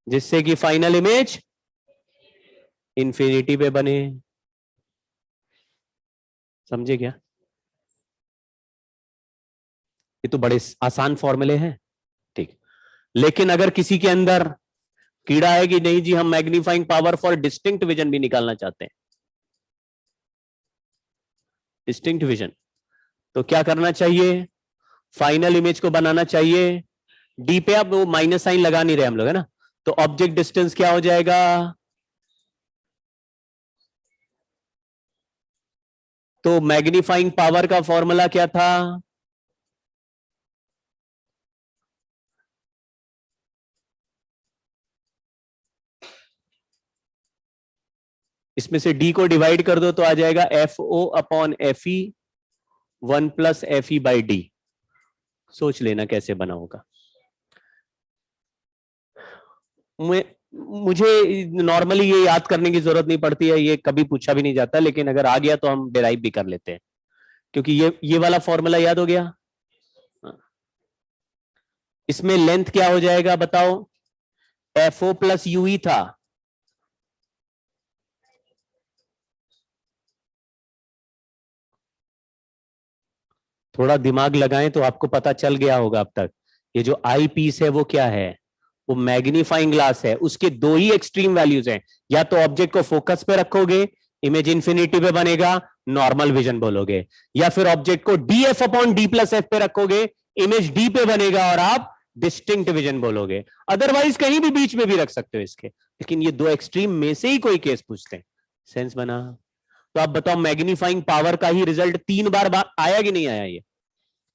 जिससे कि फाइनल इमेज इंफिनिटी पे बने। समझे क्या? ये तो बड़े आसान फॉर्मूले हैं। ठीक, लेकिन अगर किसी के अंदर कीड़ा है कि नहीं जी, हम magnifying power for distinct vision भी निकालना चाहते हैं, डिस्टिंक्ट विजन, तो क्या करना चाहिए, फाइनल इमेज को बनाना चाहिए। डी पे आप वो माइनस साइन लगा नहीं रहे हम लोग, है ना, तो ऑब्जेक्ट डिस्टेंस क्या हो जाएगा, तो मैग्नीफाइंग पावर का फॉर्मूला क्या था, इसमें से डी को डिवाइड कर दो तो आ जाएगा FO/FE 1+FE/D। सोच लेना कैसे बना होगा। मुझे नॉर्मली ये याद करने की जरूरत नहीं पड़ती है, ये कभी पूछा भी नहीं जाता, लेकिन अगर आ गया तो हम डिराइव भी कर लेते हैं, क्योंकि ये वाला फॉर्मूला याद हो गया। इसमें लेंथ क्या हो जाएगा बताओ, FO प्लस UE था, थोड़ा दिमाग लगाएं तो आपको पता चल गया होगा अब तक। ये जो आई पीस है वो क्या है, वो मैग्नीफाइंग ग्लास है, उसके दो ही एक्सट्रीम वैल्यूज हैं, या तो ऑब्जेक्ट को फोकस पे रखोगे, इमेज इंफिनिटी पे बनेगा, नॉर्मल विजन बोलोगे, या फिर ऑब्जेक्ट को DF upon D plus F पे रखोगे, इमेज डी पे बनेगा और आप डिस्टिंक्ट विजन बोलोगे। अदरवाइज कहीं भी बीच में भी रख सकते हो इसके, लेकिन ये दो एक्सट्रीम में से ही कोई केस पूछते हैं। सेंस बना? तो आप बताओ मैग्नीफाइंग पावर का ही रिजल्ट 3 बार आया कि नहीं आया ये?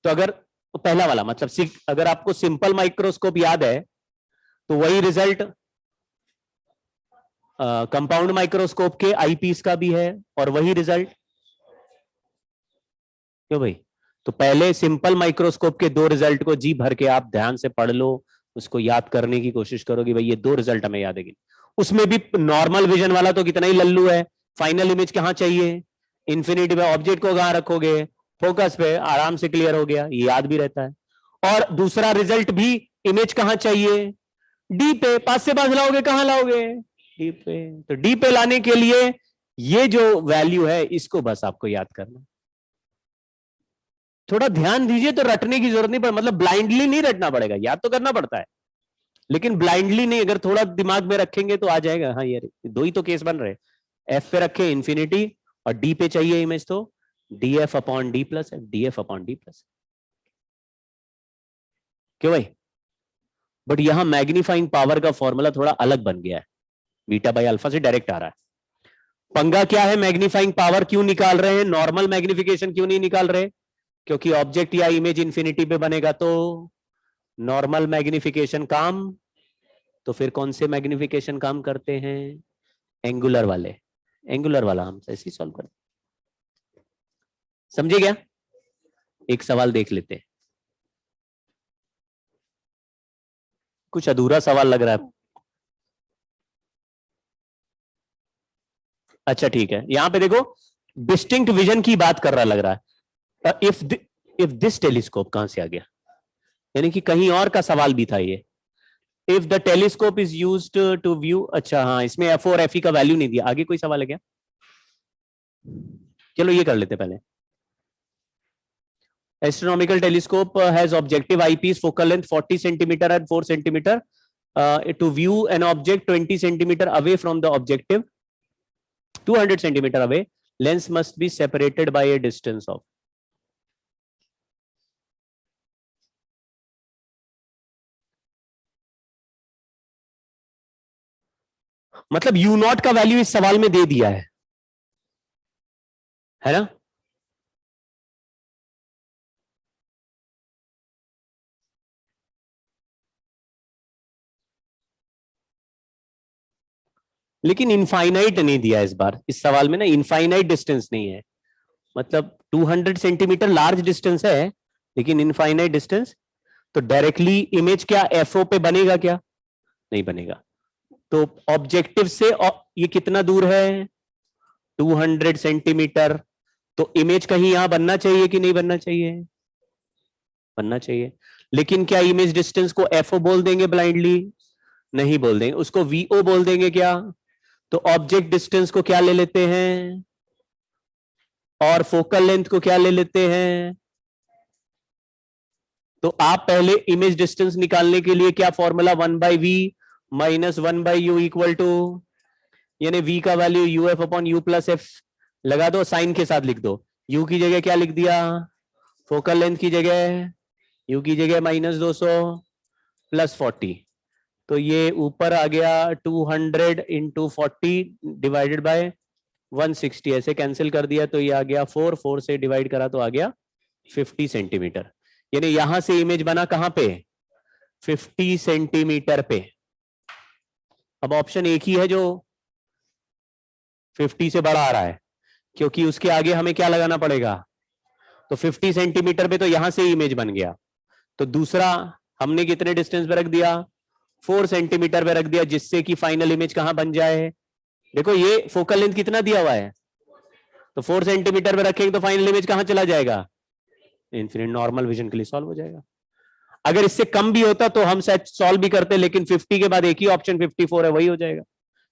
तो अगर तो पहला वाला मतलब अगर आपको सिंपल माइक्रोस्कोप याद है तो वही रिजल्ट कंपाउंड माइक्रोस्कोप के आईपीस का भी है और वही रिजल्ट क्यों भाई? तो पहले सिंपल माइक्रोस्कोप के दो रिजल्ट को जी भर के आप ध्यान से पढ़ लो, उसको याद करने की कोशिश करो कि भाई ये दो रिजल्ट हमें याद है कि उसमें भी नॉर्मल विजन वाला तो कितना ही लल्लू है। फाइनल इमेज कहां चाहिए? इन्फिनिटी पे। ऑब्जेक्ट को कहां रखोगे? फोकस पे। आराम से क्लियर हो गया, ये याद भी रहता है। और दूसरा रिजल्ट भी इमेज कहां चाहिए? डी पे। पास से पास लाओगे, कहां लाओगे? डी पे। तो डी पे लाने के लिए ये जो वैल्यू है इसको बस आपको याद करना। थोड़ा ध्यान दीजिए तो रटने की जरूरत नहीं पड़े, मतलब ब्लाइंडली नहीं रटना पड़ेगा, याद तो करना पड़ता है लेकिन ब्लाइंडली नहीं। अगर थोड़ा दिमाग में रखेंगे तो आ जाएगा। हाँ यार, दो ही तो केस बन रहे। एफ पे रखे इन्फिनिटी और डी पे चाहिए इमेज, तो D F upon D plus F, D F upon D plus. क्यों भाई? बट यहां मैग्नीफाइंग पावर का फॉर्मूला थोड़ा अलग बन गया है, बीटा बाई अल्फा से डायरेक्ट आ रहा है। पंगा क्या है? मैग्नीफाइंग पावर क्यों निकाल रहे हैं, नॉर्मल मैग्निफिकेशन क्यों नहीं निकाल रहे? क्योंकि ऑब्जेक्ट या इमेज इन्फिनिटी पे बनेगा तो नॉर्मल मैग्निफिकेशन काम, तो फिर कौन से मैग्निफिकेशन काम करते हैं? एंगुलर वाले। एंगुलर वाला हम ऐसे ही सॉल्व करते। समझे क्या? एक सवाल देख लेते हैं, कुछ अधूरा सवाल लग रहा है। अच्छा ठीक है, यहां पे देखो डिस्टिंक्ट विजन की बात कर रहा लग रहा है। इफ दिस टेलीस्कोप कहां से आ गया? यानी कि कहीं और का सवाल भी था ये। If the telescope is used to view, अच्छा हाँ, इसमें एफ और एफ का वैल्यू नहीं दिया। आगे कोई सवाल है क्या? चलो ये कर लेते पहले। Astronomical telescope has objective eyepiece, focal length 40 centimetre and 4 centimetre to view an object 20 centimetre away from the objective, 200 centimetre away, lens must be separated by a distance of. मतलब यू नॉट का वैल्यू इस सवाल में दे दिया है ना? लेकिन इनफाइनाइट नहीं दिया इस बार, इस सवाल में ना इनफाइनाइट डिस्टेंस नहीं है। मतलब 200 सेंटीमीटर लार्ज डिस्टेंस है लेकिन इनफाइनाइट डिस्टेंस, तो डायरेक्टली इमेज क्या एफओ पे बनेगा क्या? नहीं बनेगा। तो ऑब्जेक्टिव से ये कितना दूर है? 200 सेंटीमीटर। तो इमेज कहीं यहां बनना चाहिए कि नहीं बनना चाहिए? बनना चाहिए। लेकिन क्या इमेज डिस्टेंस को एफओ बोल देंगे ब्लाइंडली? नहीं बोल देंगे। उसको वीओ बोल देंगे क्या? तो ऑब्जेक्ट डिस्टेंस को क्या ले लेते हैं और फोकल लेंथ को क्या ले लेते हैं? तो आप पहले इमेज डिस्टेंस निकालने के लिए क्या formula, 1/v minus 1/u equal to, यानी v का value U F upon U plus F लगा दो, साइन के साथ लिख दो। u की जगह क्या लिख दिया? फोकल लेंथ की जगह, u की जगह -200 प्लस 40, तो ये ऊपर आ गया 200 इंटू 40 डिवाइडेड बाय 160, ऐसे कैंसिल कर दिया तो ये आ गया 4 से डिवाइड करा तो आ गया 50 सेंटीमीटर। यानी यहां से इमेज बना कहां पे? 50 सेंटीमीटर पे। अब ऑप्शन एक ही है जो 50 से बड़ा आ रहा है, क्योंकि उसके आगे हमें क्या लगाना पड़ेगा? तो 50 सेंटीमीटर पे तो यहां से इमेज बन गया। तो दूसरा हमने कितने डिस्टेंस पे रख दिया? 4 सेंटीमीटर पे रख दिया, जिससे कि फाइनल इमेज कहां बन जाए? देखो ये फोकल लेंथ कितना दिया हुआ है, तो 4 सेंटीमीटर पे रखेंगे तो फाइनल इमेज कहां चला जाएगा? इन्फिनिट नॉर्मल विजन के लिए सॉल्व हो जाएगा। अगर इससे कम भी होता तो हम शायद सॉल्व भी करते, लेकिन 50 के बाद एक ही ऑप्शन 54 है, वही हो जाएगा।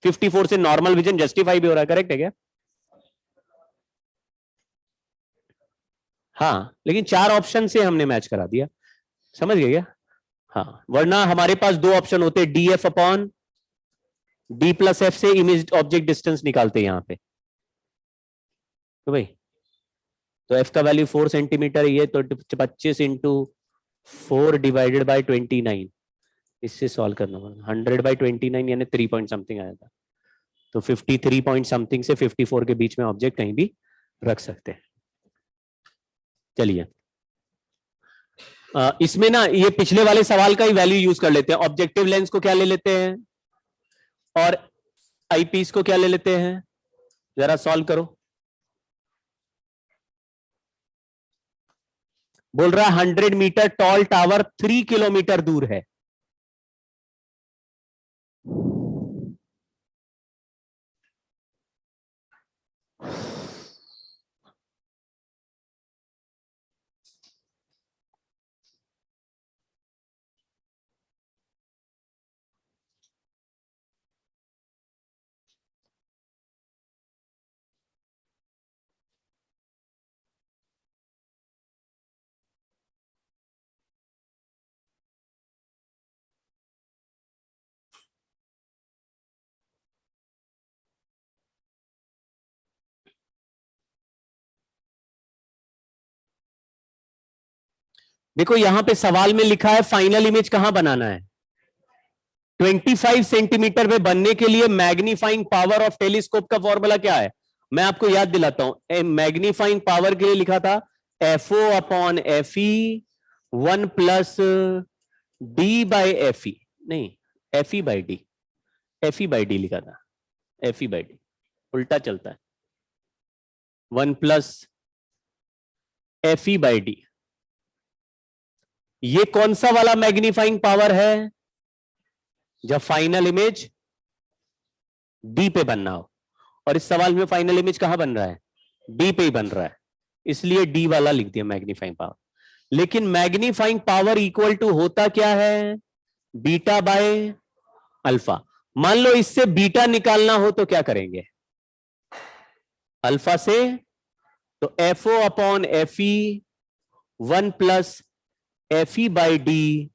54 से नॉर्मल विजन जस्टिफाई भी हो रहा है, करेक्ट है क्या? हाँ, लेकिन 4 ऑप्शन से हमने मैच करा दिया, समझ गए क्या? हाँ, वरना हमारे पास 2 ऑप्शन होते, D F upon D plus F से इमेज ऑब्जेक्ट डिस्टेंस निकालते यहां पे। तो भाई तो एफ का वैल्यू 4 सेंटीमीटर ये, तो 25 इंटू 4 डिवाइडेड बाई 29, इससे सॉल्व करना पड़ेगा। 100 बाई 29 यानी 3 पॉइंट समथिंग आया था। तो 53 पॉइंट समथिंग से 54 के बीच में ऑब्जेक्ट कहीं भी रख सकते हैं। चलिए इसमें ना ये पिछले वाले सवाल का ही वैल्यू यूज कर लेते हैं। ऑब्जेक्टिव लेंस को क्या ले लेते हैं और आईपीस को क्या ले लेते हैं, जरा सॉल्व करो। बोल रहा है 100 मीटर टॉल टावर 3 किलोमीटर दूर है। देखो यहां पे सवाल में लिखा है फाइनल इमेज कहां बनाना है। 25 सेंटीमीटर पे बनने के लिए मैग्नीफाइंग पावर ऑफ टेलीस्कोप का फॉर्मूला क्या है, मैं आपको याद दिलाता हूं। मैग्नीफाइंग पावर के लिए लिखा था FO upon FE 1 plus D by FE, नहीं FE by D, FE by D लिखा था, FE बाई D उल्टा चलता है, 1 प्लस FE बाई D। ये कौन सा वाला मैग्नीफाइंग पावर है, जब फाइनल इमेज डी पे बनना हो। और इस सवाल में फाइनल इमेज कहां बन रहा है, डी पे ही बन रहा है, इसलिए डी वाला लिख दिया मैग्नीफाइंग पावर। लेकिन मैग्नीफाइंग पावर इक्वल टू होता क्या है, बीटा बाय अल्फा। मान लो इससे बीटा निकालना हो तो क्या करेंगे, अल्फा से, तो FO upon FE 1 plus FE by D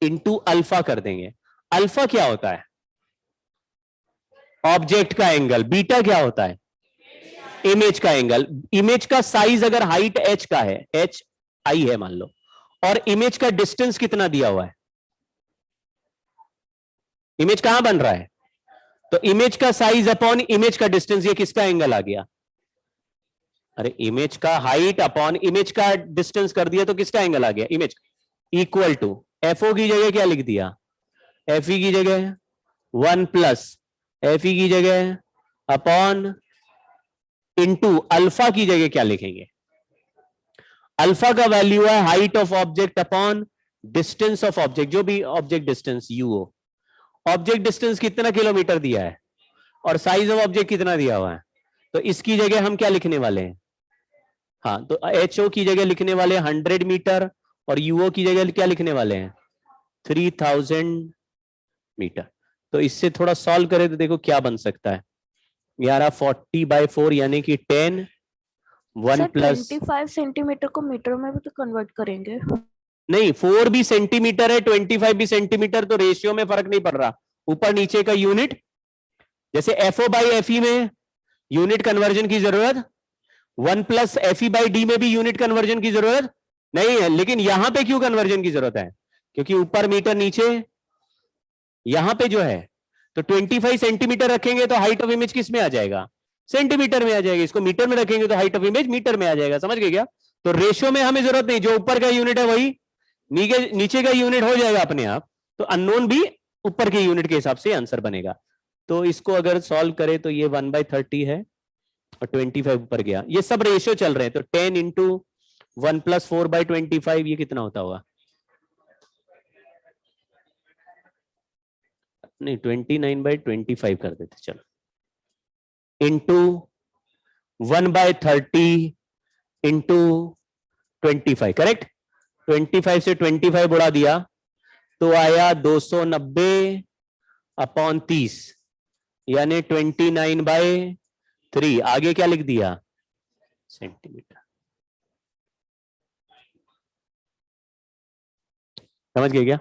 into alpha कर देंगे। अल्फा क्या होता है, ऑब्जेक्ट का एंगल। बीटा क्या होता है, इमेज का एंगल। इमेज का साइज अगर हाइट h का है, h i है मान लो, और इमेज का डिस्टेंस कितना दिया हुआ है, इमेज कहां बन रहा है, तो इमेज का साइज अपॉन इमेज का डिस्टेंस, ये किसका एंगल आ गया, अरे इमेज का हाइट अपॉन इमेज का डिस्टेंस कर दिया तो किसका एंगल आ गया, इमेज। इक्वल टू FO की जगह क्या लिख दिया, FE की जगह 1 प्लस FE की जगह अपॉन इंटू अल्फा की जगह क्या लिखेंगे, अल्फा का वैल्यू है height of object upon distance of object, जो भी object distance UO। Object distance कितना किलोमीटर दिया है और साइज ऑफ ऑब्जेक्ट कितना दिया हुआ है, तो इसकी जगह हम क्या लिखने वाले हैं, हाँ तो HO की जगह लिखने वाले 100 मीटर और UO की जगह क्या लिखने वाले हैं 3000 मीटर। तो इससे थोड़ा सॉल्व करें तो देखो क्या बन सकता है, 40/4 यानी कि 10 1 सर प्लस 25 सेंटीमीटर को मीटर में भी तो कन्वर्ट करेंगे। नहीं, 4 भी सेंटीमीटर है 25 भी सेंटीमीटर, तो रेशियो में फर्क नहीं पड़ रहा, ऊपर नीचे का यूनिट। जैसे FO बाई FE में यूनिट कन्वर्जन की जरूरत, 1 प्लस FE बाई D में भी यूनिट कन्वर्जन की जरूरत नहीं है, लेकिन यहां पे क्यों कन्वर्जन की जरूरत है, क्योंकि ऊपर मीटर नीचे यहां पे जो है, तो 25 सेंटीमीटर रखेंगे तो हाइट ऑफ इमेज किस में आ जाएगा, सेंटीमीटर में आ जाएगा। इसको मीटर में रखेंगे तो हाइट ऑफ इमेज मीटर में आ जाएगा, समझ गए क्या। तो रेशियो में हमें जरूरत नहीं, जो ऊपर का यूनिट है वही नीचे का यूनिट हो जाएगा अपने आप, तो अननोन भी ऊपर के यूनिट के हिसाब से आंसर बनेगा। तो इसको अगर सॉल्व करें तो ये 1/30 है और 25 ऊपर गया, ये सब रेशियो चल रहे हैं, तो 10 इंटू 1 प्लस 4/25 ये कितना होता होगा, नहीं 29/25 कर देते चलो, इंटू 1/30 इंटू 25, करेक्ट। 25 से 25 बढ़ा दिया तो आया 290/30 यानी 29/3। आगे क्या लिख दिया, सेंटीमीटर। समझ गए क्या।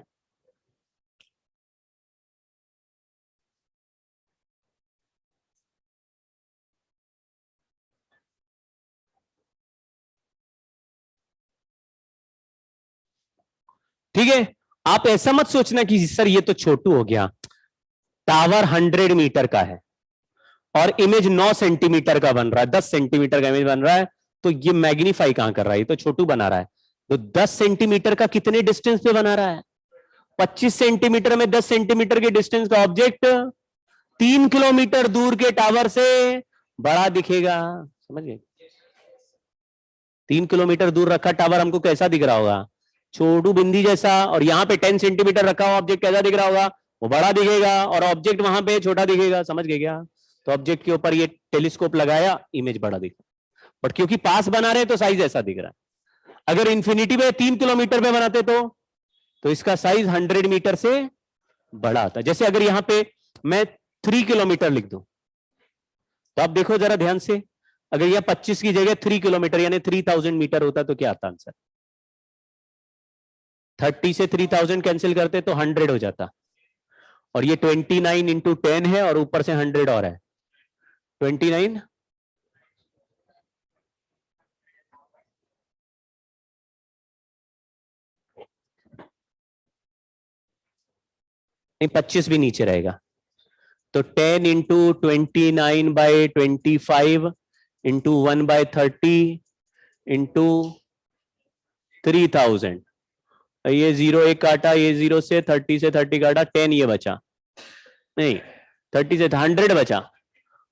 ठीक है, आप ऐसा मत सोचना कि सर ये तो छोटू हो गया। टावर 100 मीटर का है और इमेज 9 सेंटीमीटर का बन रहा है, 10 सेंटीमीटर का इमेज बन रहा है, तो ये मैग्नीफाई कहां कर रहा है, ये तो छोटू बना रहा है। तो 10 सेंटीमीटर का कितने डिस्टेंस पे बना रहा है? 25 सेंटीमीटर में 10 सेंटीमीटर के डिस्टेंस का ऑब्जेक्ट 3 किलोमीटर दूर के टावर से बड़ा दिखेगा। समझ गए? 3 किलोमीटर दूर रखा टावर हमको कैसा दिख रहा होगा? छोटू बिंदी जैसा। और यहां पे 10 सेंटीमीटर रखा हुआ ऑब्जेक्ट कैसा दिख रहा होगा? वो बड़ा दिखेगा, और ऑब्जेक्ट वहां पे छोटा दिखेगा। समझ गए क्या? तो ऑब्जेक्ट के ऊपर ये टेलीस्कोप लगाया, इमेज बड़ा दिखा, बट क्योंकि पास बना रहे तो साइज ऐसा दिख रहा है। अगर इंफिनिटी पे 3 किलोमीटर पे बनाते तो इसका साइज 100 मीटर से बड़ा आता। जैसे अगर यहां पे मैं 3 किलोमीटर लिख दूं, तो आप देखो जरा ध्यान से, अगर यह 25 की जगह 3 किलोमीटर यानी 3000 मीटर होता तो क्या आता आंसर? 30 से 3000 कैंसिल करते तो 100 हो जाता, और ये 29 इंटू 10 है और ऊपर से 100 और है 29। नहीं, 25 भी नीचे रहेगा, तो 10 इंटू 29 बाई 25 इंटू 1/30 इंटू 3000। ये 0 एक काटा, ये 0 से 30 से 30 काटा, 10 ये बचा, नहीं 30 से 100 बचा,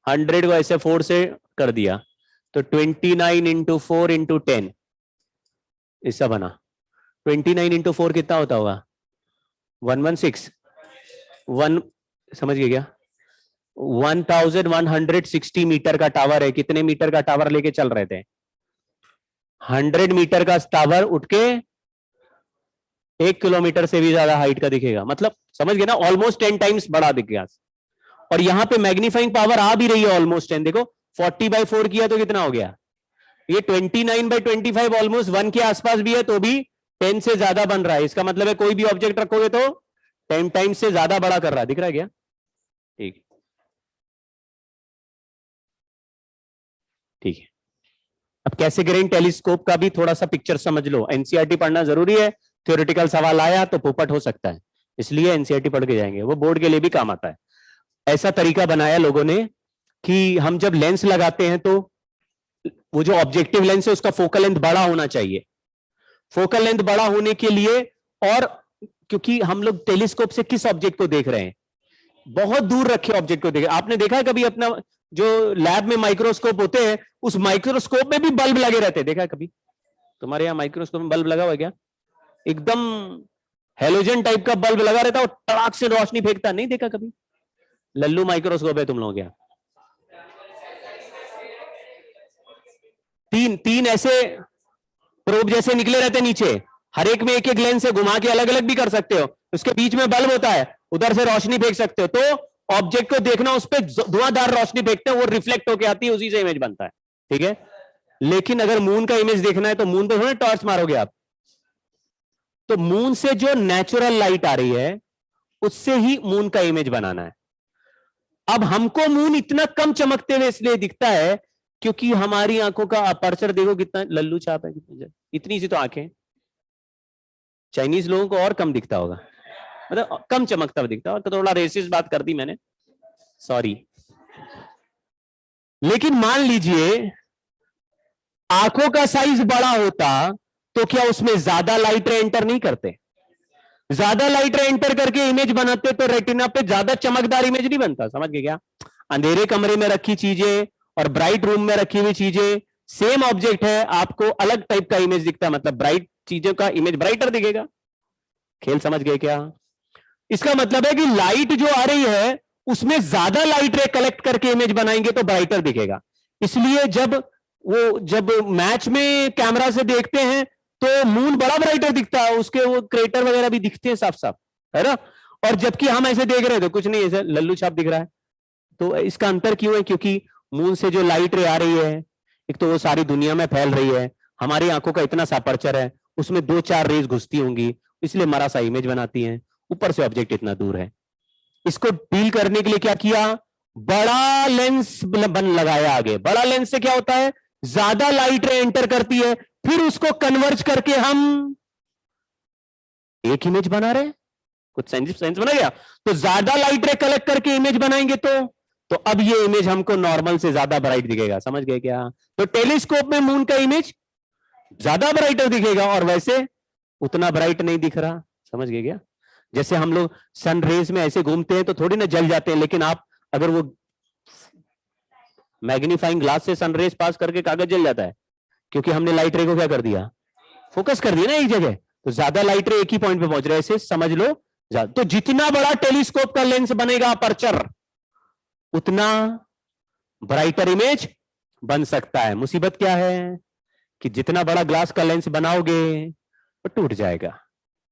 100 को ऐसे 4 से कर दिया, तो 29 इंटू 4 इंटू 10 ऐसा बना। 29 इंटू 4 कितना होता होगा? 116। 1 समझ गए क्या? 1160 मीटर का टावर है। कितने मीटर का टावर लेके चल रहे थे? 100 मीटर का टावर उठ के 1 किलोमीटर से भी ज्यादा हाइट का दिखेगा। मतलब समझ गए ना, ऑलमोस्ट 10 टाइम्स बड़ा दिख गया। और यहां पे मैग्नीफाइंग पावर आ भी रही है ऑलमोस्ट 10। देखो 40/4 किया तो कितना हो गया? ये 29/25 ऑलमोस्ट 1 के आसपास भी है, तो भी 10 से ज्यादा बन रहा है। इसका मतलब है कोई भी ऑब्जेक्ट रखोगे तो 10 टाइम्स से ज्यादा बड़ा कर रहा है। दिख रहा है क्या? ठीक ठीक है। अब कैसे करें? टेलीस्कोप का भी थोड़ा सा पिक्चर समझ लो। एनसीईआरटी पढ़ना जरूरी है। थ्योरेटिकल सवाल आया तो पोपट हो सकता है, इसलिए एनसीईआरटी पढ़ के जाएंगे, वो बोर्ड के लिए भी काम आता है। ऐसा तरीका बनाया लोगों ने कि हम जब लेंस लगाते हैं तो वो जो ऑब्जेक्टिव लेंस है उसका फोकल लेंथ बड़ा होना चाहिए। फोकल लेंथ बड़ा होने के लिए, और क्योंकि हम लोग टेलीस्कोप से किस ऑब्जेक्ट को देख रहे हैं? बहुत दूर रखे ऑब्जेक्ट को देख। आपने देखा है कभी अपना जो लैब में माइक्रोस्कोप होते हैं, उस माइक्रोस्कोप में भी बल्ब लगे रहते हैं? देखा है कभी? तुम्हारे यहाँ माइक्रोस्कोप में बल्ब लगा हुआ है क्या? एकदम हेलोजन टाइप का बल्ब लगा रहता है और तड़ाक से रोशनी फेंकता, नहीं देखा कभी? लल्लू माइक्रोस्कोप है तुम लोगों के? तीन ऐसे प्रोब जैसे निकले रहते हैं नीचे, हर एक में एक एक लेंस से घुमा के अलग अलग भी कर सकते हो। उसके बीच में बल्ब होता है, उधर से रोशनी फेंक सकते हो, तो ऑब्जेक्ट को देखना, उस पर धुआंधार रोशनी फेंकते हैं, वो रिफ्लेक्ट होके आती है, उसी से इमेज बनता है। ठीक है। लेकिन अगर मून का इमेज देखना है तो मून पे थोड़ा टॉर्च मारोगे आप, तो मून से जो नेचुरल लाइट आ रही है उससे ही मून का इमेज बनाना है। अब हमको मून इतना कम चमकते हुए इसलिए दिखता है क्योंकि हमारी आंखों का अपर्चर देखो कितना लल्लू छाप है, इतनी सी तो आंखें। चाइनीज लोगों को और कम दिखता होगा, मतलब कम चमकता हुआ दिखता है। तो थोड़ा रेसिस्ट बात कर दी मैंने, सॉरी। लेकिन मान लीजिए आंखों का साइज बड़ा होता तो क्या उसमें ज्यादा लाइट रे एंटर नहीं करते? ज्यादा लाइट रे एंटर करके इमेज बनाते तो रेटिना पे ज्यादा चमकदार इमेज नहीं बनता। समझ गए क्या? अंधेरे कमरे में रखी चीजें और ब्राइट रूम में रखी हुई चीजें सेम ऑब्जेक्ट है, आपको अलग टाइप का इमेज दिखता है, मतलब ब्राइट चीजों का इमेज ब्राइटर दिखेगा। खेल समझ गए क्या? इसका मतलब है कि लाइट जो आ रही है उसमें ज्यादा लाइट रे कलेक्ट करके इमेज बनाएंगे तो ब्राइटर दिखेगा। इसलिए जब मैच में कैमरा से देखते हैं तो मून बड़ा ब्राइटर दिखता है, उसके वो क्रेटर वगैरह भी दिखते हैं साफ साफ, है ना? और जबकि हम ऐसे देख रहे हैं तो कुछ नहीं, ऐसे लल्लू छाप दिख रहा है। तो इसका अंतर क्यों है? क्योंकि मून से जो लाइट रे आ रही है, एक तो वो सारी दुनिया में फैल रही है, हमारी आंखों का इतना सा अपर्चर है, उसमें 2-4 रेज घुसती होंगी, इसलिए हमारा सा इमेज बनाती हैं। ऊपर से ऑब्जेक्ट इतना दूर है। इसको डील करने के लिए क्या किया? बड़ा लेंस लगाया आगे। बड़ा लेंस से क्या होता है? ज्यादा लाइट रे एंटर करती है, फिर उसको कन्वर्ज करके हम एक इमेज बना रहे हैं, कुछ सेंस बना गया। तो ज्यादा लाइट रे कलेक्ट करके इमेज बनाएंगे तो अब ये इमेज हमको नॉर्मल से ज्यादा ब्राइट दिखेगा, समझ गए क्या? तो टेलीस्कोप में मून का इमेज ज्यादा ब्राइटर दिखेगा और वैसे उतना ब्राइट नहीं दिख रहा, समझ गए क्या? जैसे हम लोग सन रेज में ऐसे घूमते हैं तो थोड़ी ना जल जाते हैं, लेकिन आप अगर वो मैग्नीफाइंग ग्लास से सन रेज पास करके कागज जल जाता है, क्योंकि हमने लाइट रे को क्या कर दिया, फोकस कर दिया ना एक जगह। तो ज्यादा लाइट रे एक ही पॉइंट पे पहुंच रहे हैं, ऐसे समझ लो। तो जितना बड़ा टेलीस्कोप का लेंस बनेगा अपर्चर, उतना ब्राइटर इमेज बन सकता है। मुसीबत क्या है कि जितना बड़ा ग्लास का लेंस बनाओगे वो टूट जाएगा,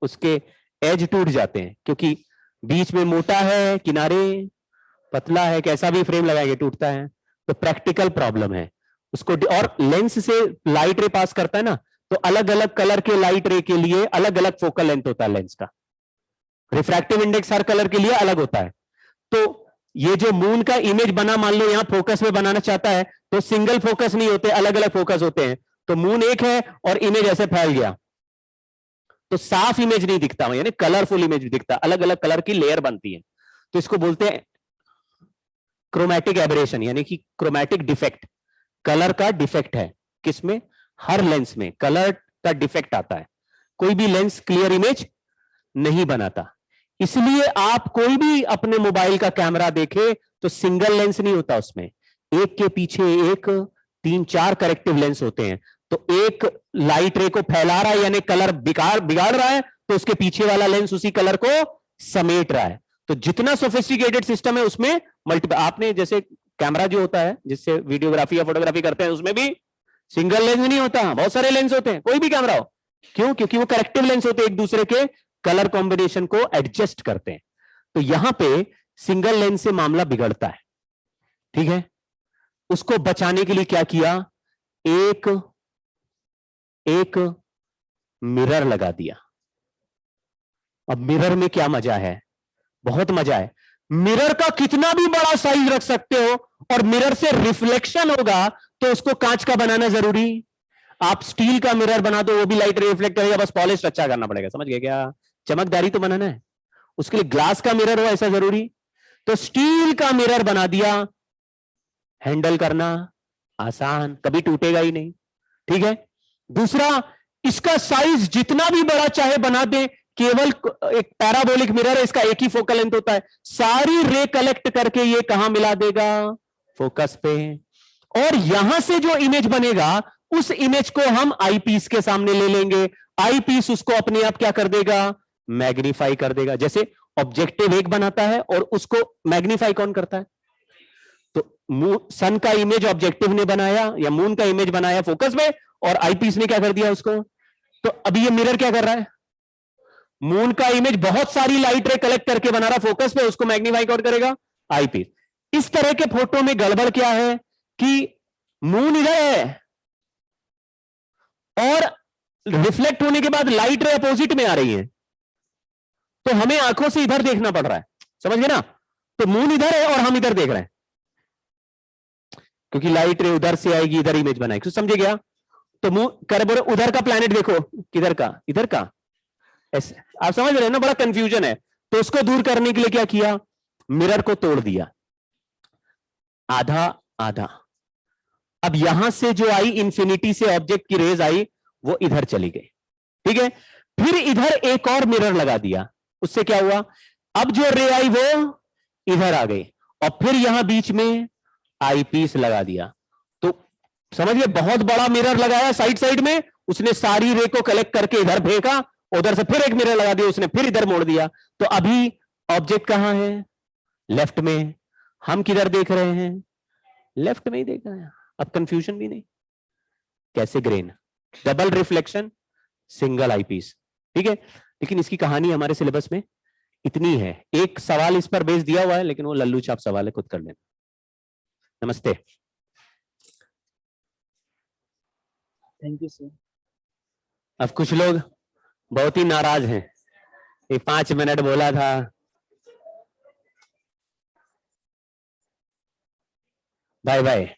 उसके एज टूट जाते हैं, क्योंकि बीच में मोटा है, किनारे पतला है, कैसा भी फ्रेम लगाएंगे टूटता है। तो प्रैक्टिकल प्रॉब्लम है उसको। और लेंस से लाइट रे पास करता है ना, तो अलग अलग कलर के लाइट रे के लिए अलग अलग फोकल लेंथ होता है लेंस का। रिफ्रैक्टिव इंडेक्स हर कलर के लिए अलग होता है। तो ये जो मून का इमेज बना, मान लो यहां फोकस में बनाना चाहता है, तो सिंगल फोकस नहीं होते, अलग अलग फोकस होते हैं। तो मून एक है और इमेज ऐसे फैल गया, तो साफ इमेज नहीं दिखता, यानी कलरफुल इमेज दिखता, अलग अलग कलर की लेयर बनती है। तो इसको बोलते हैं क्रोमैटिक एबरेशन, यानी कि क्रोमैटिक डिफेक्ट। कलर का डिफेक्ट है किसमें? हर लेंस में कलर का डिफेक्ट आता है, कोई भी लेंस क्लियर इमेज नहीं बनाता। इसलिए आप कोई भी अपने मोबाइल का कैमरा देखे तो सिंगल लेंस नहीं होता, उसमें एक के पीछे एक 3-4 करेक्टिव लेंस होते हैं। तो एक लाइट रे को फैला रहा है, यानी कलर बिगाड़ रहा है, तो उसके पीछे वाला लेंस उसी कलर को समेट रहा है। तो जितना सोफिस्टिकेटेड सिस्टम है उसमें मल्टीपल, आपने जैसे कैमरा जो होता है जिससे वीडियोग्राफी या फोटोग्राफी करते हैं, उसमें भी सिंगल लेंस नहीं होता, बहुत सारे लेंस होते हैं, कोई भी कैमरा हो। क्यों? क्योंकि वो करेक्टिव लेंस होते हैं, एक दूसरे के कलर कॉम्बिनेशन को एडजस्ट करते हैं। तो यहां पे सिंगल लेंस से मामला बिगड़ता है, ठीक है। उसको बचाने के लिए क्या किया, एक मिरर लगा दिया। अब मिरर में क्या मजा है, बहुत मजा है। मिरर का कितना भी बड़ा साइज रख सकते हो, और मिरर से रिफ्लेक्शन होगा तो उसको कांच का बनाना जरूरी। आप स्टील का मिरर बना दो, वो भी लाइट रिफ्लेक्ट करेगा, बस पॉलिश अच्छा करना पड़ेगा, समझ गए क्या? चमकदारी तो बनाना है, उसके लिए ग्लास का मिरर हो ऐसा जरूरी। तो स्टील का मिरर बना दिया, हैंडल करना आसान, कभी टूटेगा ही नहीं, ठीक है। दूसरा, इसका साइज जितना भी बड़ा चाहे बना दे, केवल एक पैराबोलिक मिरर है, इसका एक ही फोकल लेंथ होता है, सारी रे कलेक्ट करके ये कहां मिला देगा, फोकस पे। और यहां से जो इमेज बनेगा उस इमेज को हम आईपीस के सामने ले लेंगे, आईपीस उसको अपने आप क्या कर देगा, मैग्नीफाई कर देगा। जैसे ऑब्जेक्टिव एक बनाता है और उसको मैग्नीफाई कौन करता है? तो सन का इमेज ऑब्जेक्टिव ने बनाया या मून का इमेज बनाया फोकस में, और आईपीस ने क्या कर दिया उसको। तो अभी ये मिरर क्या कर रहा है, मून का इमेज बहुत सारी लाइट रे कलेक्ट करके बना रहा फोकस पे, उसको मैग्नीफाई कौन करेगा, आईपीस। इस तरह के फोटो में गड़बड़ क्या है कि मून इधर है और रिफ्लेक्ट होने के बाद लाइट रे अपोजिट में आ रही है, तो हमें आंखों से इधर देखना पड़ रहा है, समझ गए ना। तो मून इधर है और हम इधर देख रहे हैं, क्योंकि लाइट रे उधर से आएगी, इधर इमेज बनाएगी, तो समझे गया। तो मून कर बोले उधर का प्लैनेट देखो, किधर का, इधर का, ऐसे आप समझ रहे हैं ना, बड़ा कंफ्यूजन है। तो उसको दूर करने के लिए क्या किया, मिरर को तोड़ दिया, आधा आधा। अब यहां से जो आई इंफिनिटी से ऑब्जेक्ट की रेज आई, वो इधर चली गई, ठीक है। फिर इधर एक और मिरर लगा दिया, उससे क्या हुआ, अब जो रे आई वो इधर आ गई, और फिर यहां बीच में आईपीस लगा दिया। तो समझिए, बहुत बड़ा मिरर लगाया साइड साइड में, उसने सारी रे को कलेक्ट करके इधर फेंका, उधर से फिर एक मिरर लगा दिया, उसने फिर इधर मोड़ दिया। तो अभी ऑब्जेक्ट कहां है, लेफ्ट में, हम किधर देख रहे हैं, लेफ्ट में ही देख रहे हैं। अब कंफ्यूजन भी नहीं, कैसे grain, double reflection, single eyepiece, ठीक है। लेकिन इसकी कहानी हमारे सिलेबस में इतनी है, एक सवाल इस पर बेस दिया हुआ है, लेकिन वो लल्लू छाप सवाल है, खुद कर लेना। नमस्ते। Thank you sir. अब कुछ लोग बहुत ही नाराज हैं, ये 5 मिनट बोला था। Bye bye.